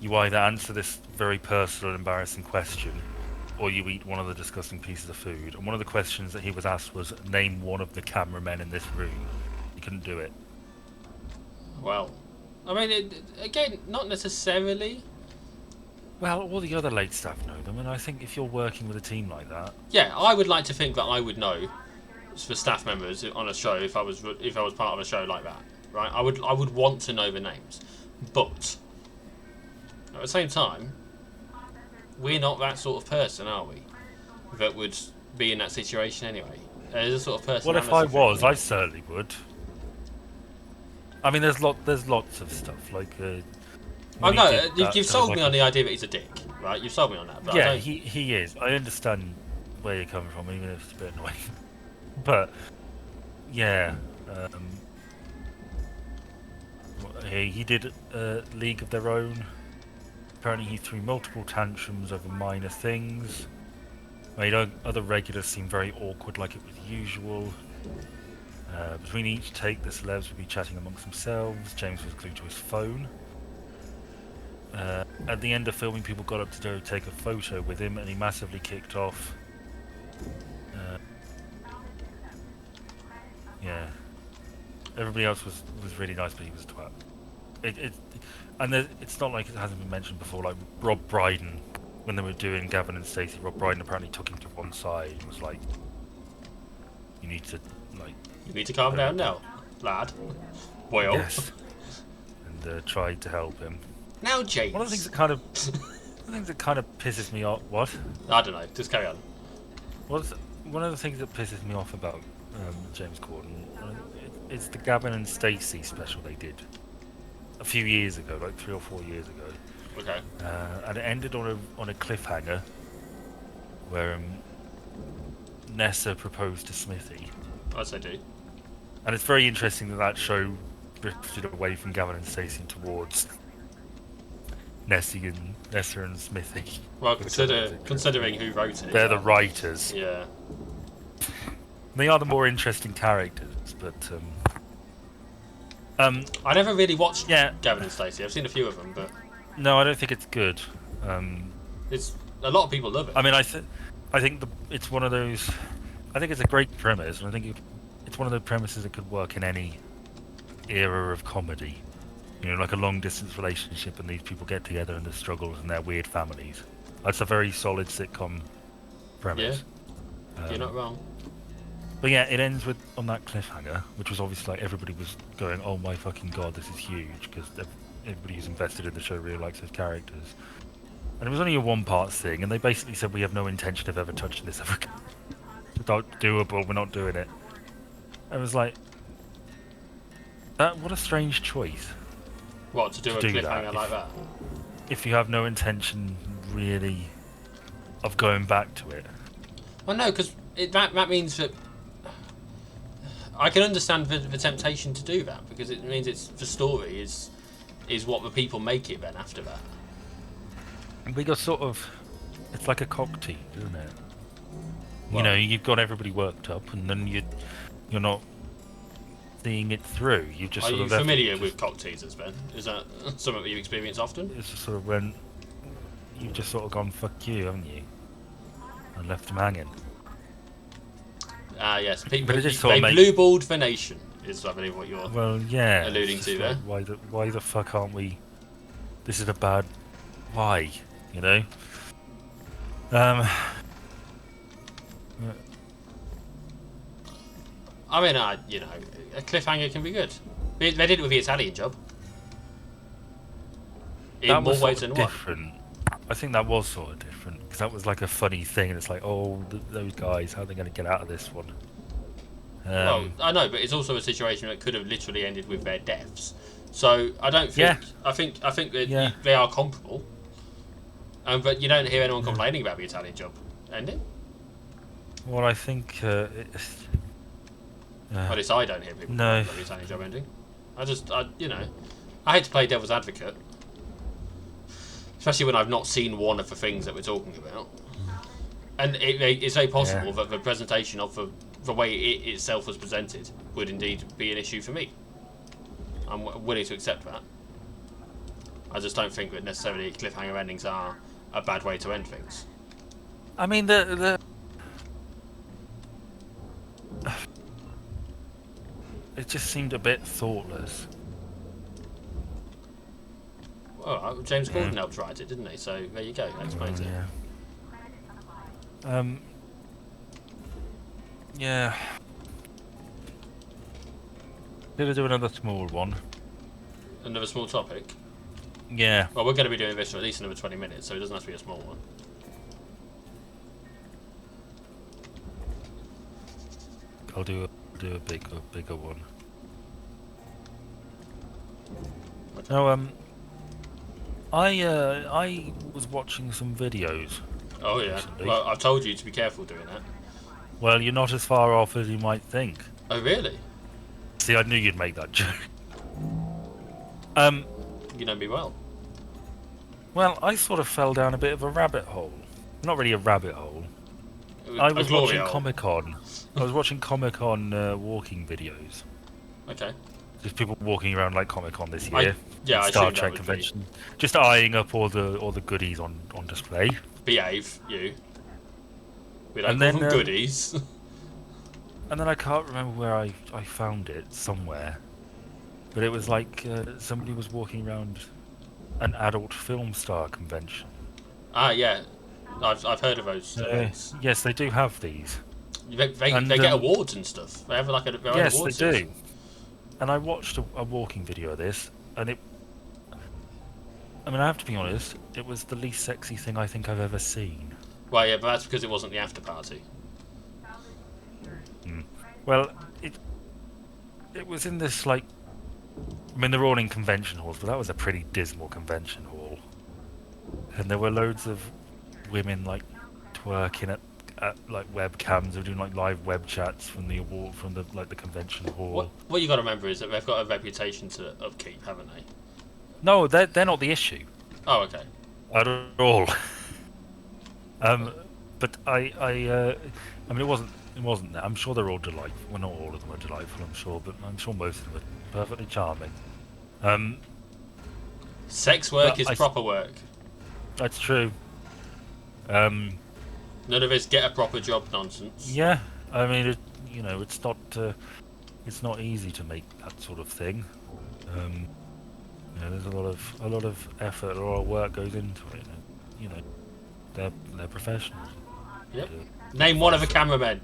you either answer this very personal and embarrassing question or you eat one of the disgusting pieces of food. And one of the questions that he was asked was, name one of the cameramen in this room. He couldn't do it.
Well, I mean, again, not necessarily.
Well, all the other late staff know them, and I think if you're working with a team like that...
Yeah, I would like to think that I would know for staff members on a show if I was part of a show like that, right? I would want to know the names, but at the same time, we're not that sort of person, are we? That would be in that situation anyway. There's a sort of person.
Well, if I was, I certainly would. I mean, there's lots of stuff like.
I know you've sold me on the idea that he's a dick, right? You've sold me on that. But
yeah, he is. I understand where you're coming from, even if it's a bit annoying. But yeah, he did League of Their Own. Apparently, he threw multiple tantrums over minor things. Made other regulars seem very awkward, like it was usual. Between each take, the celebs would be chatting amongst themselves. James was glued to his phone. At the end of filming, people got up to go take a photo with him, and he massively kicked off. Yeah, everybody else was really nice, but he was a twat. And it's not like it hasn't been mentioned before. Like Rob Brydon, when they were doing Gavin and Stacey, Rob Brydon apparently took him to one side and was like, "You need to
calm down now, lad." Well,
yes, and tried to help him.
Now, James.
One of the things that kind of pisses me off. What?
I don't know. Just carry on.
One of the things that pisses me off about James Corden, it's the Gavin and Stacey special they did a few years ago, like 3 or 4 years ago.
Okay.
And it ended on a cliffhanger where Nessa proposed to Smithy.
As I do.
And it's very interesting that show drifted away from Gavin and Stacey towards Nessa and Smithy.
Well, considering who wrote it.
They're the writers.
Yeah.
They are the more interesting characters, but
I never really watched
Gavin
and Stacey. I've seen a few of them, but
no, I don't think it's good.
It's a lot of people love it.
I mean, I think it's one of those. I think it's a great premise, and I think it's one of the premises that could work in any era of comedy. You know, like a long-distance relationship, and these people get together and their struggles and their weird families. That's a very solid sitcom premise.
Yeah, you're not wrong.
But yeah, it ends on that cliffhanger, which was obviously like everybody was going, "Oh my fucking god, this is huge," because everybody who's invested in the show really likes those characters. And it was only a one-part thing, and they basically said, "We have no intention of ever touching this ever. It's not doable. We're not doing it." I was like, what a strange choice.
What, to do a cliffhanger like that?
If you have no intention, really, of going back to it.
Well, no, because that means that I can understand the temptation to do that, because it means the story is what the people make it then after that.
We got sort of, it's like a cocktail, isn't it?
Well,
you know, you've got everybody worked up, and then you're not seeing it through. You just. Are
you familiar with cock teasers, Ben? Is that something that you experience often?
It's just sort of when you've just sort of gone "fuck you," haven't you, and left them hanging.
Yes. People,
but it just
they blue-balled the nation, is I believe what you're alluding to there.
Like, why the fuck aren't we? This is a bad. Why? You know.
I mean, a cliffhanger can be good. They did it with the Italian Job. In more ways than
different. I think that was sort of different, because that was like a funny thing, and it's like, oh, those guys, how are they going to get out of this one?
Well, I know, but it's also a situation that could have literally ended with their deaths. So I don't think.
Yeah.
I think that
Yeah.
they are comparable. But you don't hear anyone complaining about the Italian Job ending.
Well, I think.
At least I don't hear people
No.
complaining about the Italian Job ending. I hate to play devil's advocate, especially when I've not seen one of the things that we're talking about. And it's very possible that the presentation of the way it itself was presented would indeed be an issue for me. I'm willing to accept that. I just don't think that necessarily cliffhanger endings are a bad way to end things.
I mean, it just seemed a bit thoughtless.
Well, James Corden helped write it, didn't he? So there you go. That explains it.
Yeah. Yeah. Did I do another small one?
Another small topic.
Yeah.
Well, we're going to be doing this for at least another 20 minutes, so it doesn't have to be a small one.
I'll do a bigger one. No, I was watching some videos.
Oh yeah.
Recently.
Well, I've told you to be careful doing that.
Well, you're not as far off as you might think.
Oh really?
See, I knew you'd make that joke.
You know me well.
Well, I sort of fell down a bit of a rabbit hole. Not really a rabbit hole. I was
glory
watching
hole.
Comic-Con. I was watching Comic-Con walking videos.
Okay.
Just people walking around like Comic-Con this year.
I
Star
assume that
Trek
would
convention. Just eyeing up all the goodies on display.
Behave, you. We don't
And
call
then,
them goodies.
And then I can't remember where I found it somewhere. But it was like somebody was walking around an adult film star convention.
Ah, yeah. I've heard of those events.
Yes, they do have these.
They get awards and stuff. They have like their own
Yes,
awards
they do.
season.
And I watched a walking video of this, and I mean, I have to be honest, it was the least sexy thing I think I've ever seen.
Well, yeah, but that's because it wasn't the after party.
Well, it was in this, like... I mean, they're all in convention halls, but that was a pretty dismal convention hall. And there were loads of women, like, twerking at like webcams, or doing like live web chats from the convention hall.
What you got to remember is that they've got a reputation to upkeep, haven't they?
No, they're not the issue.
Oh, okay.
At all. But I mean, it wasn't that. I'm sure they're all delightful. Well, not all of them are delightful, I'm sure, but I'm sure most of them are perfectly charming.
Sex work is proper work.
That's true.
None of this get a proper job nonsense.
Yeah, I mean, it's not easy to make that sort of thing. There's a lot of effort, a lot of work goes into it. They're professionals.
Yep. Name one of the cameramen.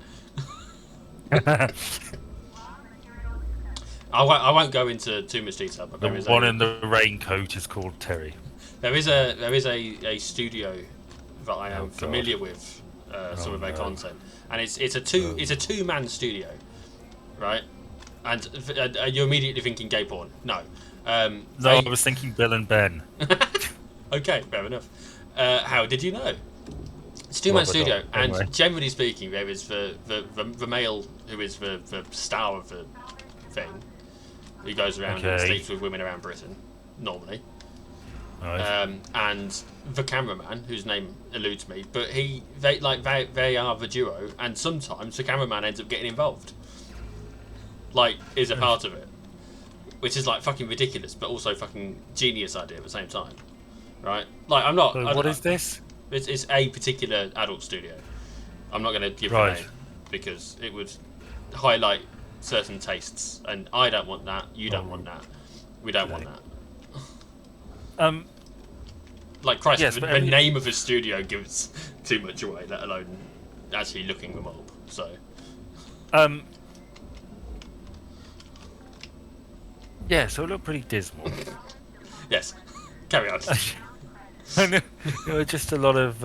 I won't go into too much detail, but
The one in the raincoat is called Terry.
There is a studio that I am familiar with some of their content, and it's a two-man studio, right? And you're immediately thinking gay porn. No.
I was thinking Bill and Ben.
Okay, fair enough. How did you know? It's a two-man studio, and generally speaking, there is the male who is the star of the thing, who goes around and sleeps with women around Britain, normally.
Nice.
And the cameraman, whose name eludes me, but they are the duo, and sometimes the cameraman ends up getting involved, like is a part of it, which is like fucking ridiculous, but also fucking genius idea at the same time, right? Like I'm not.
So what is this?
It's a particular adult studio. I'm not going to give the name because it would highlight certain tastes, and I don't want that. You don't want that. We don't want that. Like Christ,
yes,
the name of a studio gives too much away, let alone actually looking them up. So,
yeah, so it looked pretty dismal.
Yes, carry on.
Just a lot of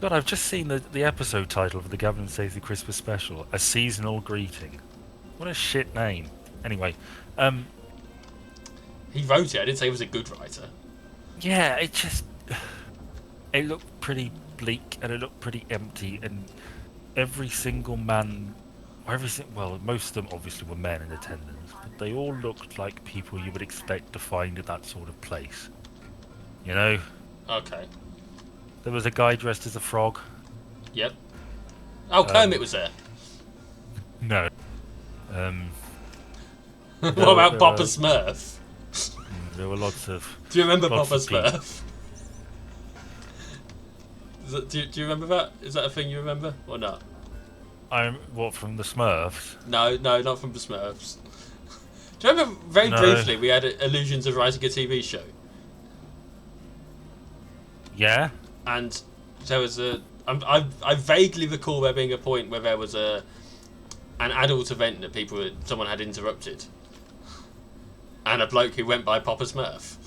God, I've just seen the episode title of the Gavin and Stacey Christmas special, A Seasonal Greeting. What a shit name. Anyway,
He wrote it. I didn't say he was a good writer.
yeah, it looked pretty bleak and it looked pretty empty, and every single man, well, most of them obviously were men in attendance, but they all looked like people you would expect to find at that sort of place. You know?
Okay.
There was a guy dressed as a frog.
Yep. Oh, Kermit was there.
No.
What about Papa Smurf?
There were lots of.
Do you remember
lots
Papa
of people.
Smurf? Do you remember that? Is that a thing you remember or not?
What, from the Smurfs?
No, not from the Smurfs. Do you remember very briefly we had illusions of writing a TV show?
Yeah.
And there was I vaguely recall there being a point where there was an adult event that someone had interrupted, and a bloke who went by Papa Smurf.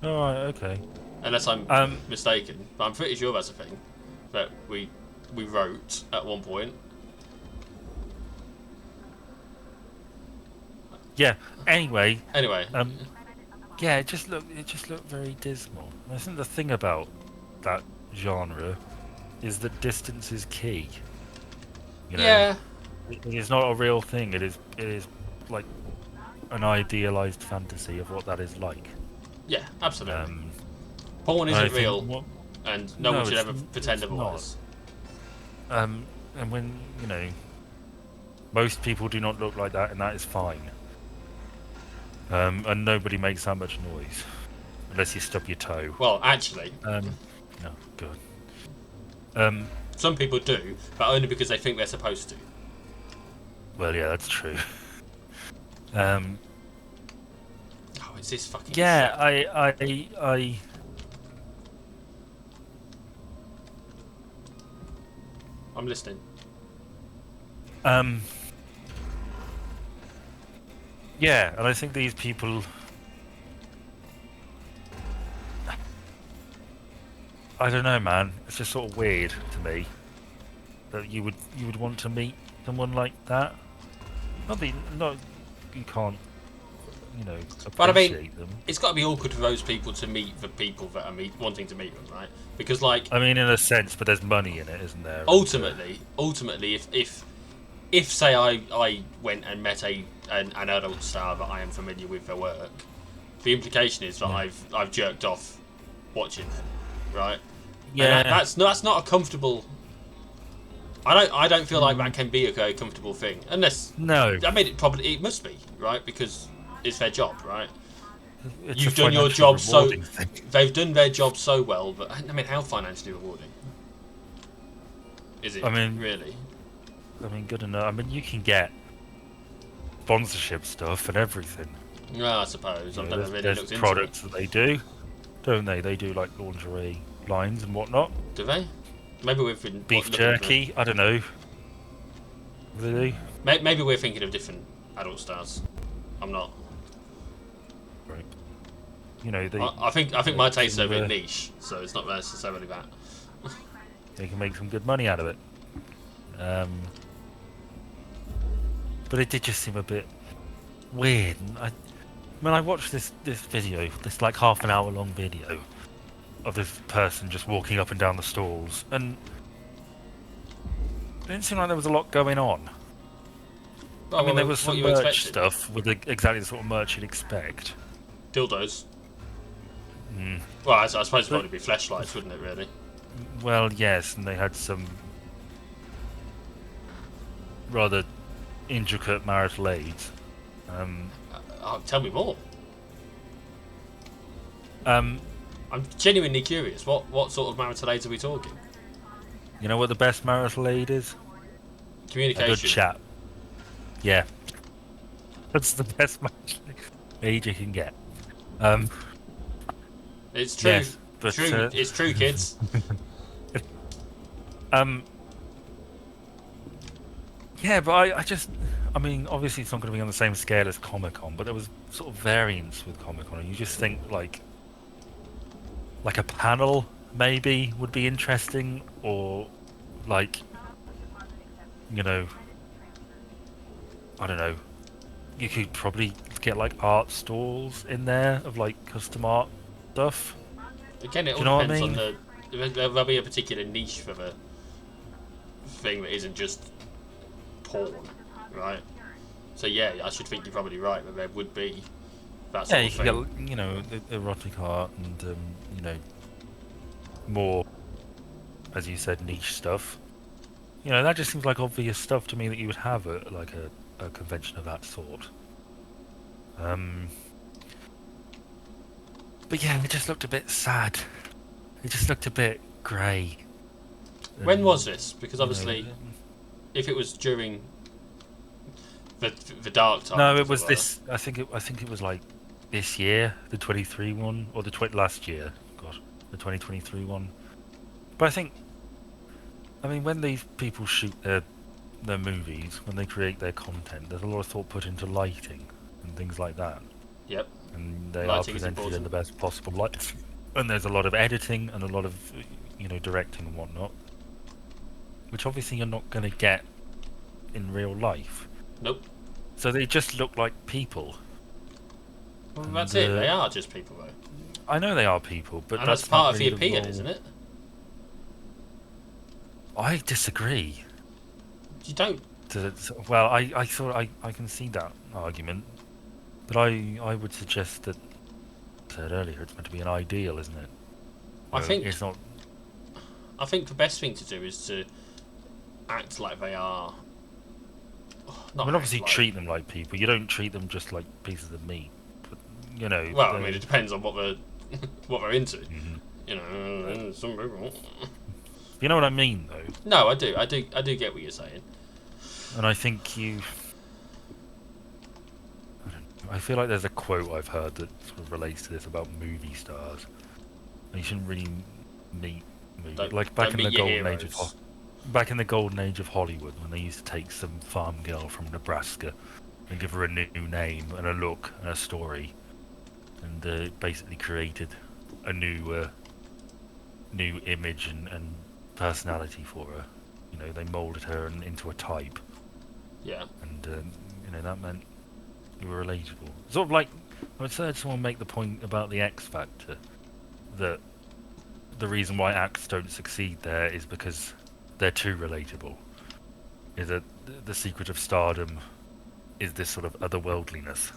Oh, right, okay.
Unless I'm mistaken, but I'm pretty sure that's a thing that we wrote at one point.
Yeah. Anyway. Yeah, it just looked very dismal. And I think the thing about that genre is that distance is key. You know?
Yeah.
It is not a real thing. It is like an idealized fantasy of what that is like.
Yeah, absolutely. Porn isn't real, and no one should ever pretend otherwise.
And when, most people do not look like that, and that is fine. And nobody makes that much noise, unless you stub your toe.
Well, actually,
no, good.
Some people do, but only because they think they're supposed to.
Well, yeah, that's true.
Oh, it's this fucking.
Yeah,
shit. I'm listening.
Yeah, and I think these people. I don't know, man. It's just sort of weird to me that you would want to meet someone like that. Not you can't, appreciate
But I mean,
them.
it's got to be awkward for those people to meet the people that are wanting to meet them, right? Because, like,
I mean, in a sense, but there's money in it, isn't there?
Ultimately, if say I went and met an adult star that I am familiar with their work, the implication is that I've jerked off watching it, right?
Yeah.
And that's not a comfortable. I don't feel like that can be a very comfortable thing, unless I mean it must be, right? Because it's their job, right? You've done your job they've done their job so well, but I mean, how financially rewarding is it?
I mean,
really?
I mean, good enough. I mean, you can get sponsorship stuff and everything.
Well, I suppose I've never really looked into it.
There's products that they do, don't they? They do like lingerie lines and whatnot.
Do they? Maybe we've been
beef jerky. I don't know. Do they do?
Maybe we're thinking of different adult stars. I'm not.
Right.
I think my tastes are a bit niche, so it's not necessarily that.
They can make some good money out of it. But it did just seem a bit weird. I watched this video, this like half an hour long video of this person just walking up and down the stalls, and it didn't seem like there was a lot going on.
Well,
I mean, there was some merch stuff with exactly the sort of merch you'd expect.
Dildos.
Mm.
Well, I suppose it'd probably be fleshlights, wouldn't it, really?
Well, yes, and they had some rather intricate marital aids.
Tell me more.
I'm
genuinely curious. What sort of marital aids are we talking?
You know what the best marital aid is?
Communication.
A good chat. Yeah. That's the best marital aid you can get.
It's true.
Yes, but,
true. It's true, kids.
Yeah, but I mean, obviously it's not going to be on the same scale as Comic-Con, but there was sort of variance with Comic-Con, and you just think like a panel maybe would be interesting, or like, I don't know. You could probably get like art stalls in there of like custom art stuff.
Again, it
Do
all
you know what I
depends on
mean?
the. There'll be a particular niche for the thing that isn't just porn, right? So yeah, I should think you're probably right that there would be that
Yeah,
sort
you
of
could
thing.
get erotic art and more, as you said, niche stuff. That just seems like obvious stuff to me that you would have at like a convention of that sort. Um, but yeah, it just looked a bit sad. It just looked a bit grey.
When was
And
this? Because
you know,
obviously, if it was during the the dark
no,
times,
it
as it
was
were.
this. I think it was like this year, the 23 one, or the last year. God, the 2023 one. But I mean, when these people shoot their movies, when they create their content, there's a lot of thought put into lighting and things like that.
Yep,
And they are
lighting is
presented in the
important.
best possible light. And there's a lot of editing and a lot of, directing and whatnot, which obviously you're not going to get in real life.
Nope.
So they just look like people.
Well,
And
that's it. They are just people, though,
I know they are people, but
and that's
that's not
part of the
really the
appeal,
role.
isn't it?
I disagree.
You don't.
Well, I thought I can see that argument, but I would suggest that, I said earlier, it's meant to be an ideal, isn't it?
I think.
It's not.
I think the best thing to do is to act like they are.
I
Not
mean,
act
obviously,
like.
treat them like people. You don't treat them just like pieces of meat. But
Well, I mean, it depends on what they're what they're into.
Mhm.
Some people.
You know what I mean, though.
No, I do. I do get what you're saying.
And I think I feel like there's a quote I've heard that sort of relates to this about movie stars. And you shouldn't really meet
Don't
like
don't meet your heroes.
back in the golden age of Hollywood, when they used to take some farm girl from Nebraska and give her a new name and a look and a story, and basically created a new image and personality for her. They molded her into a type,
Yeah.
and that meant you were relatable. Sort of like I would heard someone make the point about the X Factor, that the reason why acts don't succeed there is because they're too relatable. Is that the secret of stardom is this sort of otherworldliness.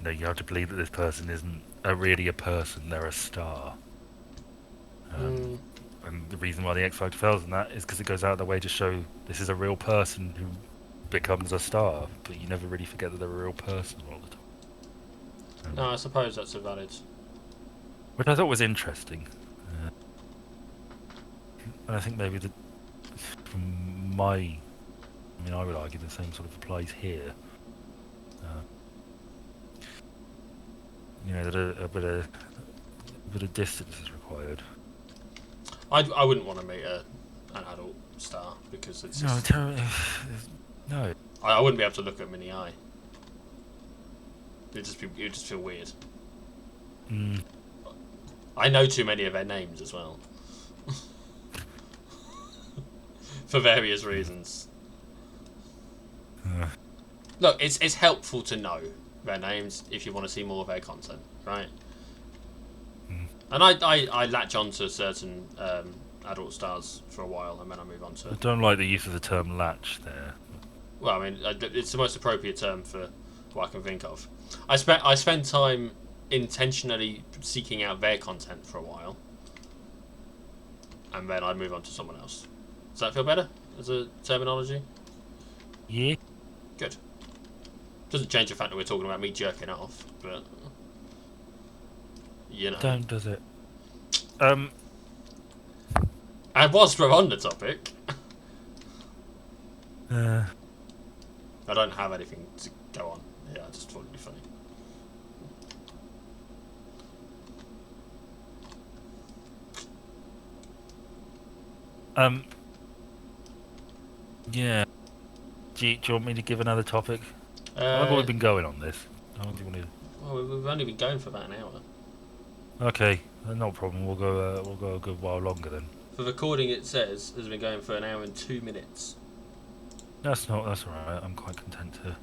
You have to believe that this person isn't really a person; they're a star.
Mm.
And the reason why the X Factor fails in that is because it goes out of the way to show this is a real person who becomes a star, but you never really forget that they're a real person all the time.
No, I suppose that's a valid.
Which I thought was interesting. And I think maybe I would argue the same sort of applies here. That a bit of distance is required.
I wouldn't want to meet an adult star because it's just,
No.
I wouldn't be able to look at them in the eye. It would just feel weird.
Mm.
I know too many of their names as well. For various reasons. Look, it's helpful to know their names if you want to see more of their content, right?
Mm.
And I latch on to certain adult stars for a while, and then I move on to.
I don't like the use of the term latch there.
Well, I mean, it's the most appropriate term for what I can think of. I spend time intentionally seeking out their content for a while, and then I move on to someone else. Does that feel better as a terminology?
Yeah.
Good. Doesn't change the fact that we're talking about me jerking off, but
Don't, does it?
And whilst we're on the topic, I don't have anything to go on. Yeah, I just thought it'd be funny.
Yeah. Do you want me to give another topic? How long have we been going on this? How long do you want to?
Well, we've only been going for about an hour.
Okay, no problem. We'll go a good while longer then.
For recording, it says has been going for an hour and 2 minutes.
That's alright. I'm quite content to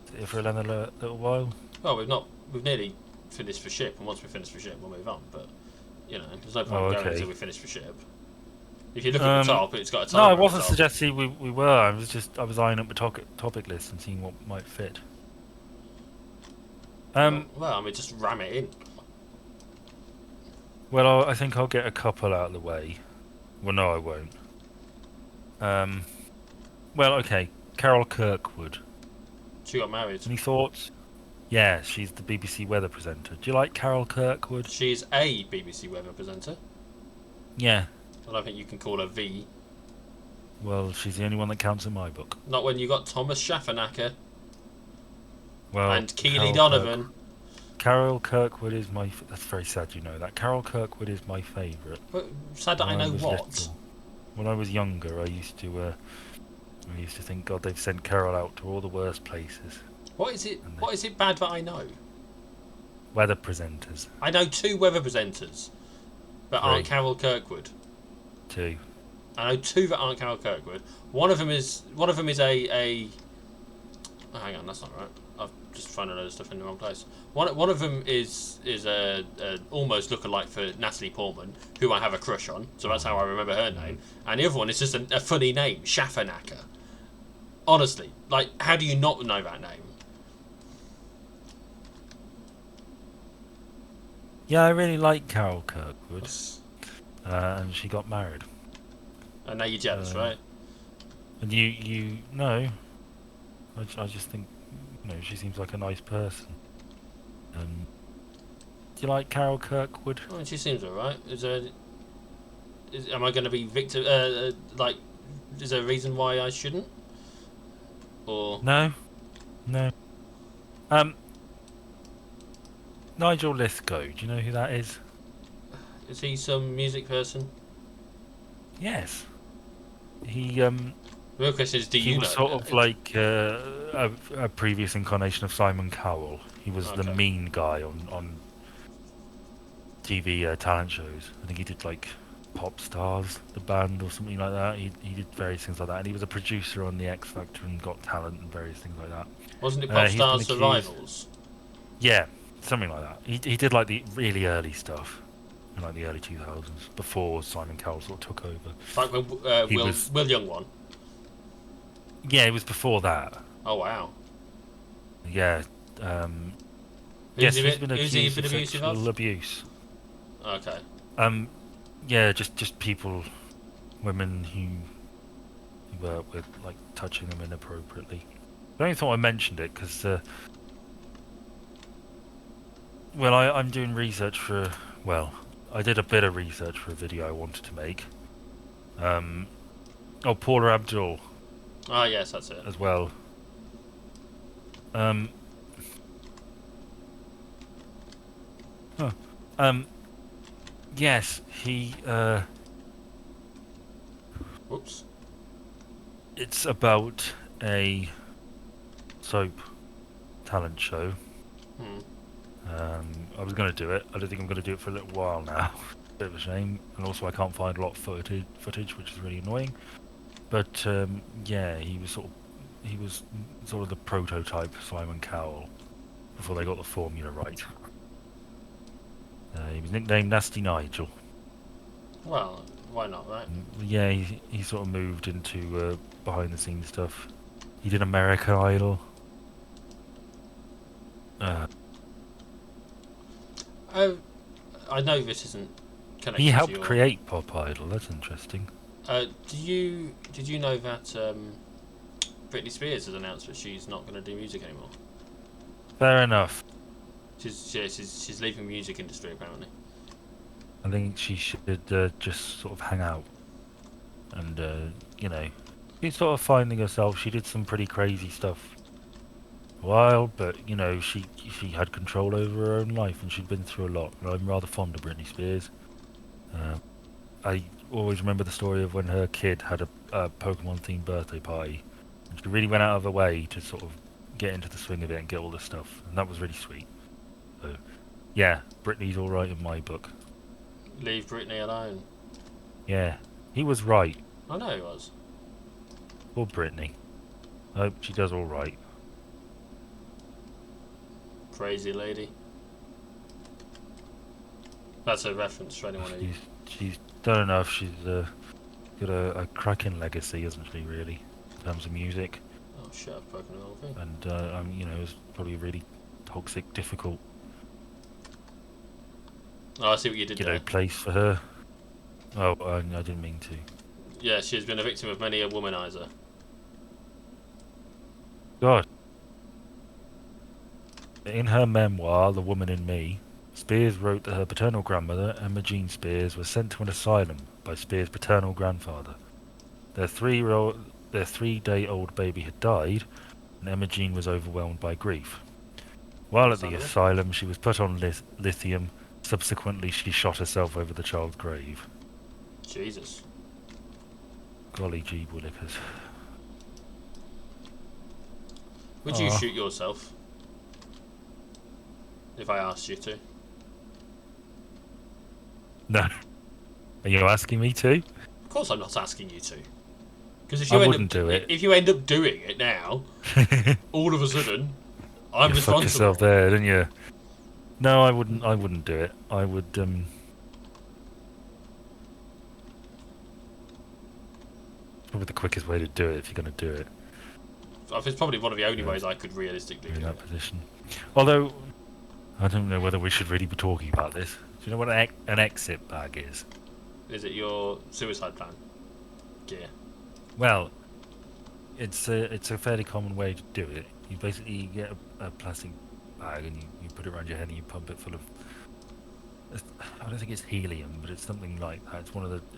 sit here for another little while.
Well, we've nearly finished for ship, and once we finish for ship, we'll move on. But there's no
Oh,
point going
okay.
until we finish for ship. If you look at the
Um,
top, it's got a
no, I
timer at the
wasn't
top.
suggesting we were. I was eyeing up the topic list and seeing what might fit.
Well, I mean, just ram it in.
Well, I think I'll get a couple out of the way. Well, no, I won't. Well, okay. Carol Kirkwood.
She got married.
Any thoughts? Yeah, she's the BBC weather presenter. Do you like Carol Kirkwood?
She's a BBC weather presenter.
Yeah.
I don't think you can call her V.
Well, she's the only one that counts in my book.
Not when you got Thomas Schaffernacker
Well,
and Keely Donovan.
Carol Kirkwood is my. That's very sad, you know that. Carol Kirkwood is my favourite.
Well, sad that I know what.
Little. When I was younger, I used to think, God, they've sent Carol out to all the worst places.
What is it? What is it bad that I know?
Weather presenters.
I know 2 weather presenters, but aren't Carol Kirkwood.
2.
I know 2 that aren't Carol Kirkwood. One of them is a. Oh, hang on, that's not right. I've just found another stuff in the wrong place. One of them is a almost lookalike for Natalie Portman, who I have a crush on. So that's how I remember her name. And the other one is just a funny name, Schaffernacker. Honestly, like, how do you not know that name?
Yeah, I really like Carol Kirkwood. And she got married.
And now you're jealous, right?
And you no. I just think, she seems like a nice person. Do you like Carol Kirkwood?
Oh, she seems alright. Am I going to be victim? Is there a reason why I shouldn't? Or
no. Nigel Lithgow. Do you know who that is?
Is he some music person?
Yes. He
The real question is, do you know?
He was sort of like a previous incarnation of Simon Cowell. He was the mean guy on TV talent shows. I think he did like Pop Stars, the band, or something like that. He did various things like that, and he was a producer on the X Factor and Got Talent and various things like that.
Wasn't it Pop Stars Survivals?
Yeah, something like that. He did like the really early stuff in like the early 2000s, before Simon Cowell sort of took over.
Like when Will Young won.
Yeah, it was before that.
Oh wow.
Yeah. Yes, he's been accused of
abusive
sexual abuse.
Okay.
Yeah, just people, women who were like touching them inappropriately. I only thought I mentioned it because, I'm doing research for. Well, I did a bit of research for a video I wanted to make. Paula Abdul.
Ah, yes, that's it.
As well. Yes, he.
Whoops.
It's about a soap talent show. I was going to do it. I don't think I'm going to do it for a little while now. Bit of a shame, and also I can't find a lot of footage, which is really annoying. But yeah, he was sort of the prototype Simon Cowell before they got the formula right. He was nicknamed Nasty Nigel.
Well, why not, right?
Yeah, he sort of moved into behind the scenes stuff. He did American Idol.
I know this isn't connected.
He helped create Pop Idol. That's interesting.
Did you know that Britney Spears has announced that she's not going to do music anymore?
Fair enough.
She's leaving the music industry apparently.
I think she should just sort of hang out, and she's sort of finding herself. She did some pretty crazy stuff a while, but she had control over her own life, and she'd been through a lot. And I'm rather fond of Britney Spears. I always remember the story of when her kid had a Pokemon-themed birthday party, and she really went out of her way to sort of get into the swing of it and get all the stuff, and that was really sweet. So, yeah, Britney's all right in my book.
Leave Britney alone.
Yeah, he was right.
I know he was.
Poor Britney. I hope she does all right.
Crazy lady. That's a reference for anyone who...
She's done enough. She's got a cracking legacy, hasn't she, really, in terms of music.
Oh shit, I've broken the whole thing.
And, you know, it was probably really toxic, difficult,
Oh, I see what you did there.
place for her. Oh, I didn't mean to.
Yeah, she's been a victim of many a womanizer.
God. In her memoir, The Woman in Me, Spears wrote that her paternal grandmother, Emma Jean Spears, was sent to an asylum by Spears' paternal grandfather. Their 3-day-old baby had died, and Emma Jean was overwhelmed by grief. While at the asylum, she was put on lithium. Subsequently, she shot herself over the child's grave.
Jesus.
Golly gee willikers.
Would you shoot yourself? If I asked you to?
No. Are you asking me to?
Of course I'm not asking you to. Because if you end up doing it now, all of a sudden, I'm
you
responsible.
fucked yourself there, didn't you? No, I wouldn't do it. I would probably the quickest way to do it if you're going to do it.
It's probably one of the only ways I could realistically do
in that
it.
position. Although I don't know whether we should really be talking about this. Do you know what an exit bag is?
Is it your suicide plan gear?
Well, it's a fairly common way to do it. You basically get a plastic bag and you put it around your head and you pump it full of. I don't think it's helium, but it's something like that.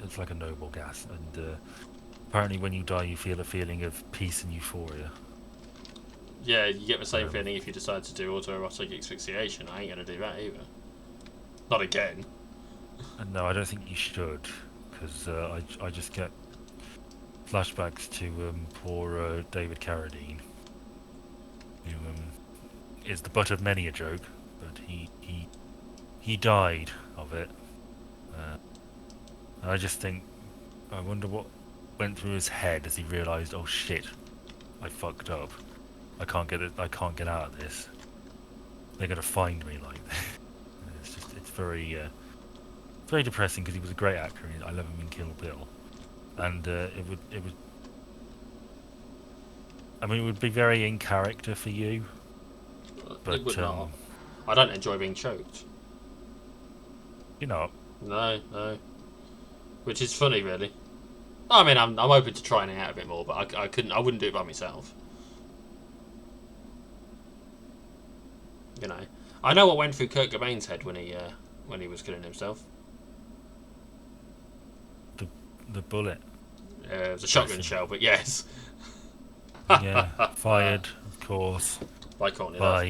It's like a noble gas, and apparently when you die, you feel a feeling of peace and euphoria.
Yeah, you get the same feeling if you decide to do autoerotic asphyxiation. I ain't gonna do that either. Not again.
No, I don't think you should, because I just get flashbacks to poor David Carradine, who is the butt of many a joke, but he died of it. And I just think, I wonder what went through his head as he realised, oh shit, I fucked up. I can't get out of this. They're gonna find me like this. It's very depressing because he was a great actor. I love him in Kill Bill, and it would be very in character for you. But
it would not. I don't enjoy being choked.
You know.
No. Which is funny, really. I mean, I'm open to trying it out a bit more, but I wouldn't do it by myself. You know, I know what went through Kurt Cobain's head when he was killing himself.
The bullet.
It was a shotgun shell, but yes.
Yeah, fired, of course.
By Courtney
Love.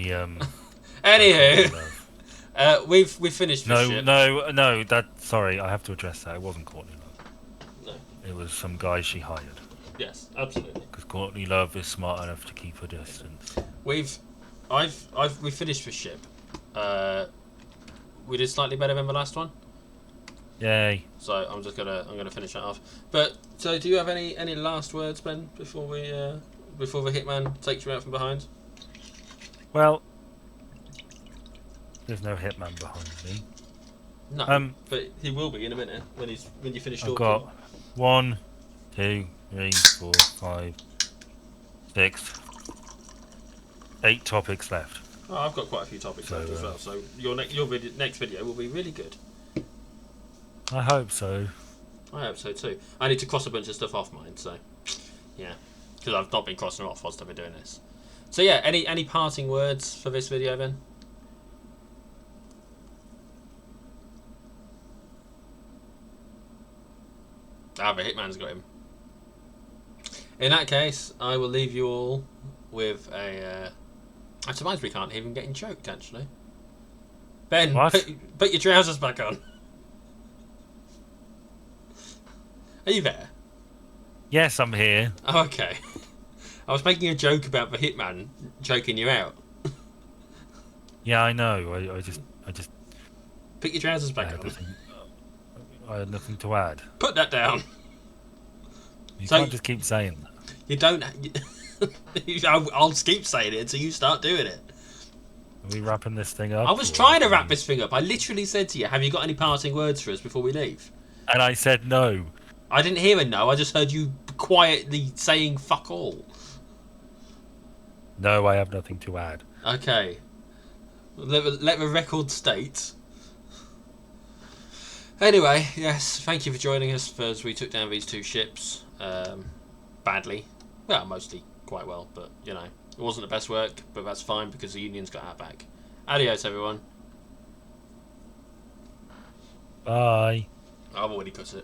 Anywho, we've finished.
No. Sorry, I have to address that. It wasn't Courtney Love.
No.
It was some guy she hired.
Yes, absolutely.
Because Courtney Love is smart enough to keep her distance.
We finished the ship. We did slightly better than the last one.
Yay!
So I'm gonna finish that off. But so, do you have any last words, Ben, before the hitman takes you out from behind?
Well, there's no hitman behind me.
No, but he will be in a minute when you finish talking.
I've got 1, 2, 3, 4, 5, 6, 8 topics left.
Oh, I've got quite a few topics left as well. So your next video will be really good.
I hope so.
I hope so too. I need to cross a bunch of stuff off mine, so yeah, because I've not been crossing them off whilst I've been doing this. So yeah, any parting words for this video, then? The hitman's got him. In that case, I will leave you all with a. I'm surprised we can't even get him choked, actually. Ben, put your trousers back on. Are you there?
Yes, I'm here.
Oh, okay. I was making a joke about the hitman choking you out.
Yeah, I know. I just.
Put your trousers back on.
I had nothing to add.
Put that down.
You can't just keep saying that.
You don't. I'll keep saying it until you start doing it.
Are we wrapping this thing up?
I was trying to wrap this thing up. I literally said to you, "Have you got any parting words for us before we leave?"
And I said no.
I didn't hear a no. I just heard you quietly saying "fuck all."
No, I have nothing to add.
Okay. Let the record state. Anyway, yes, thank you for joining us as we took down these two ships. Badly. Well, mostly quite well, but, you know, it wasn't the best work, but that's fine because the Union's got our back. Adios, everyone.
Bye.
I've already put it.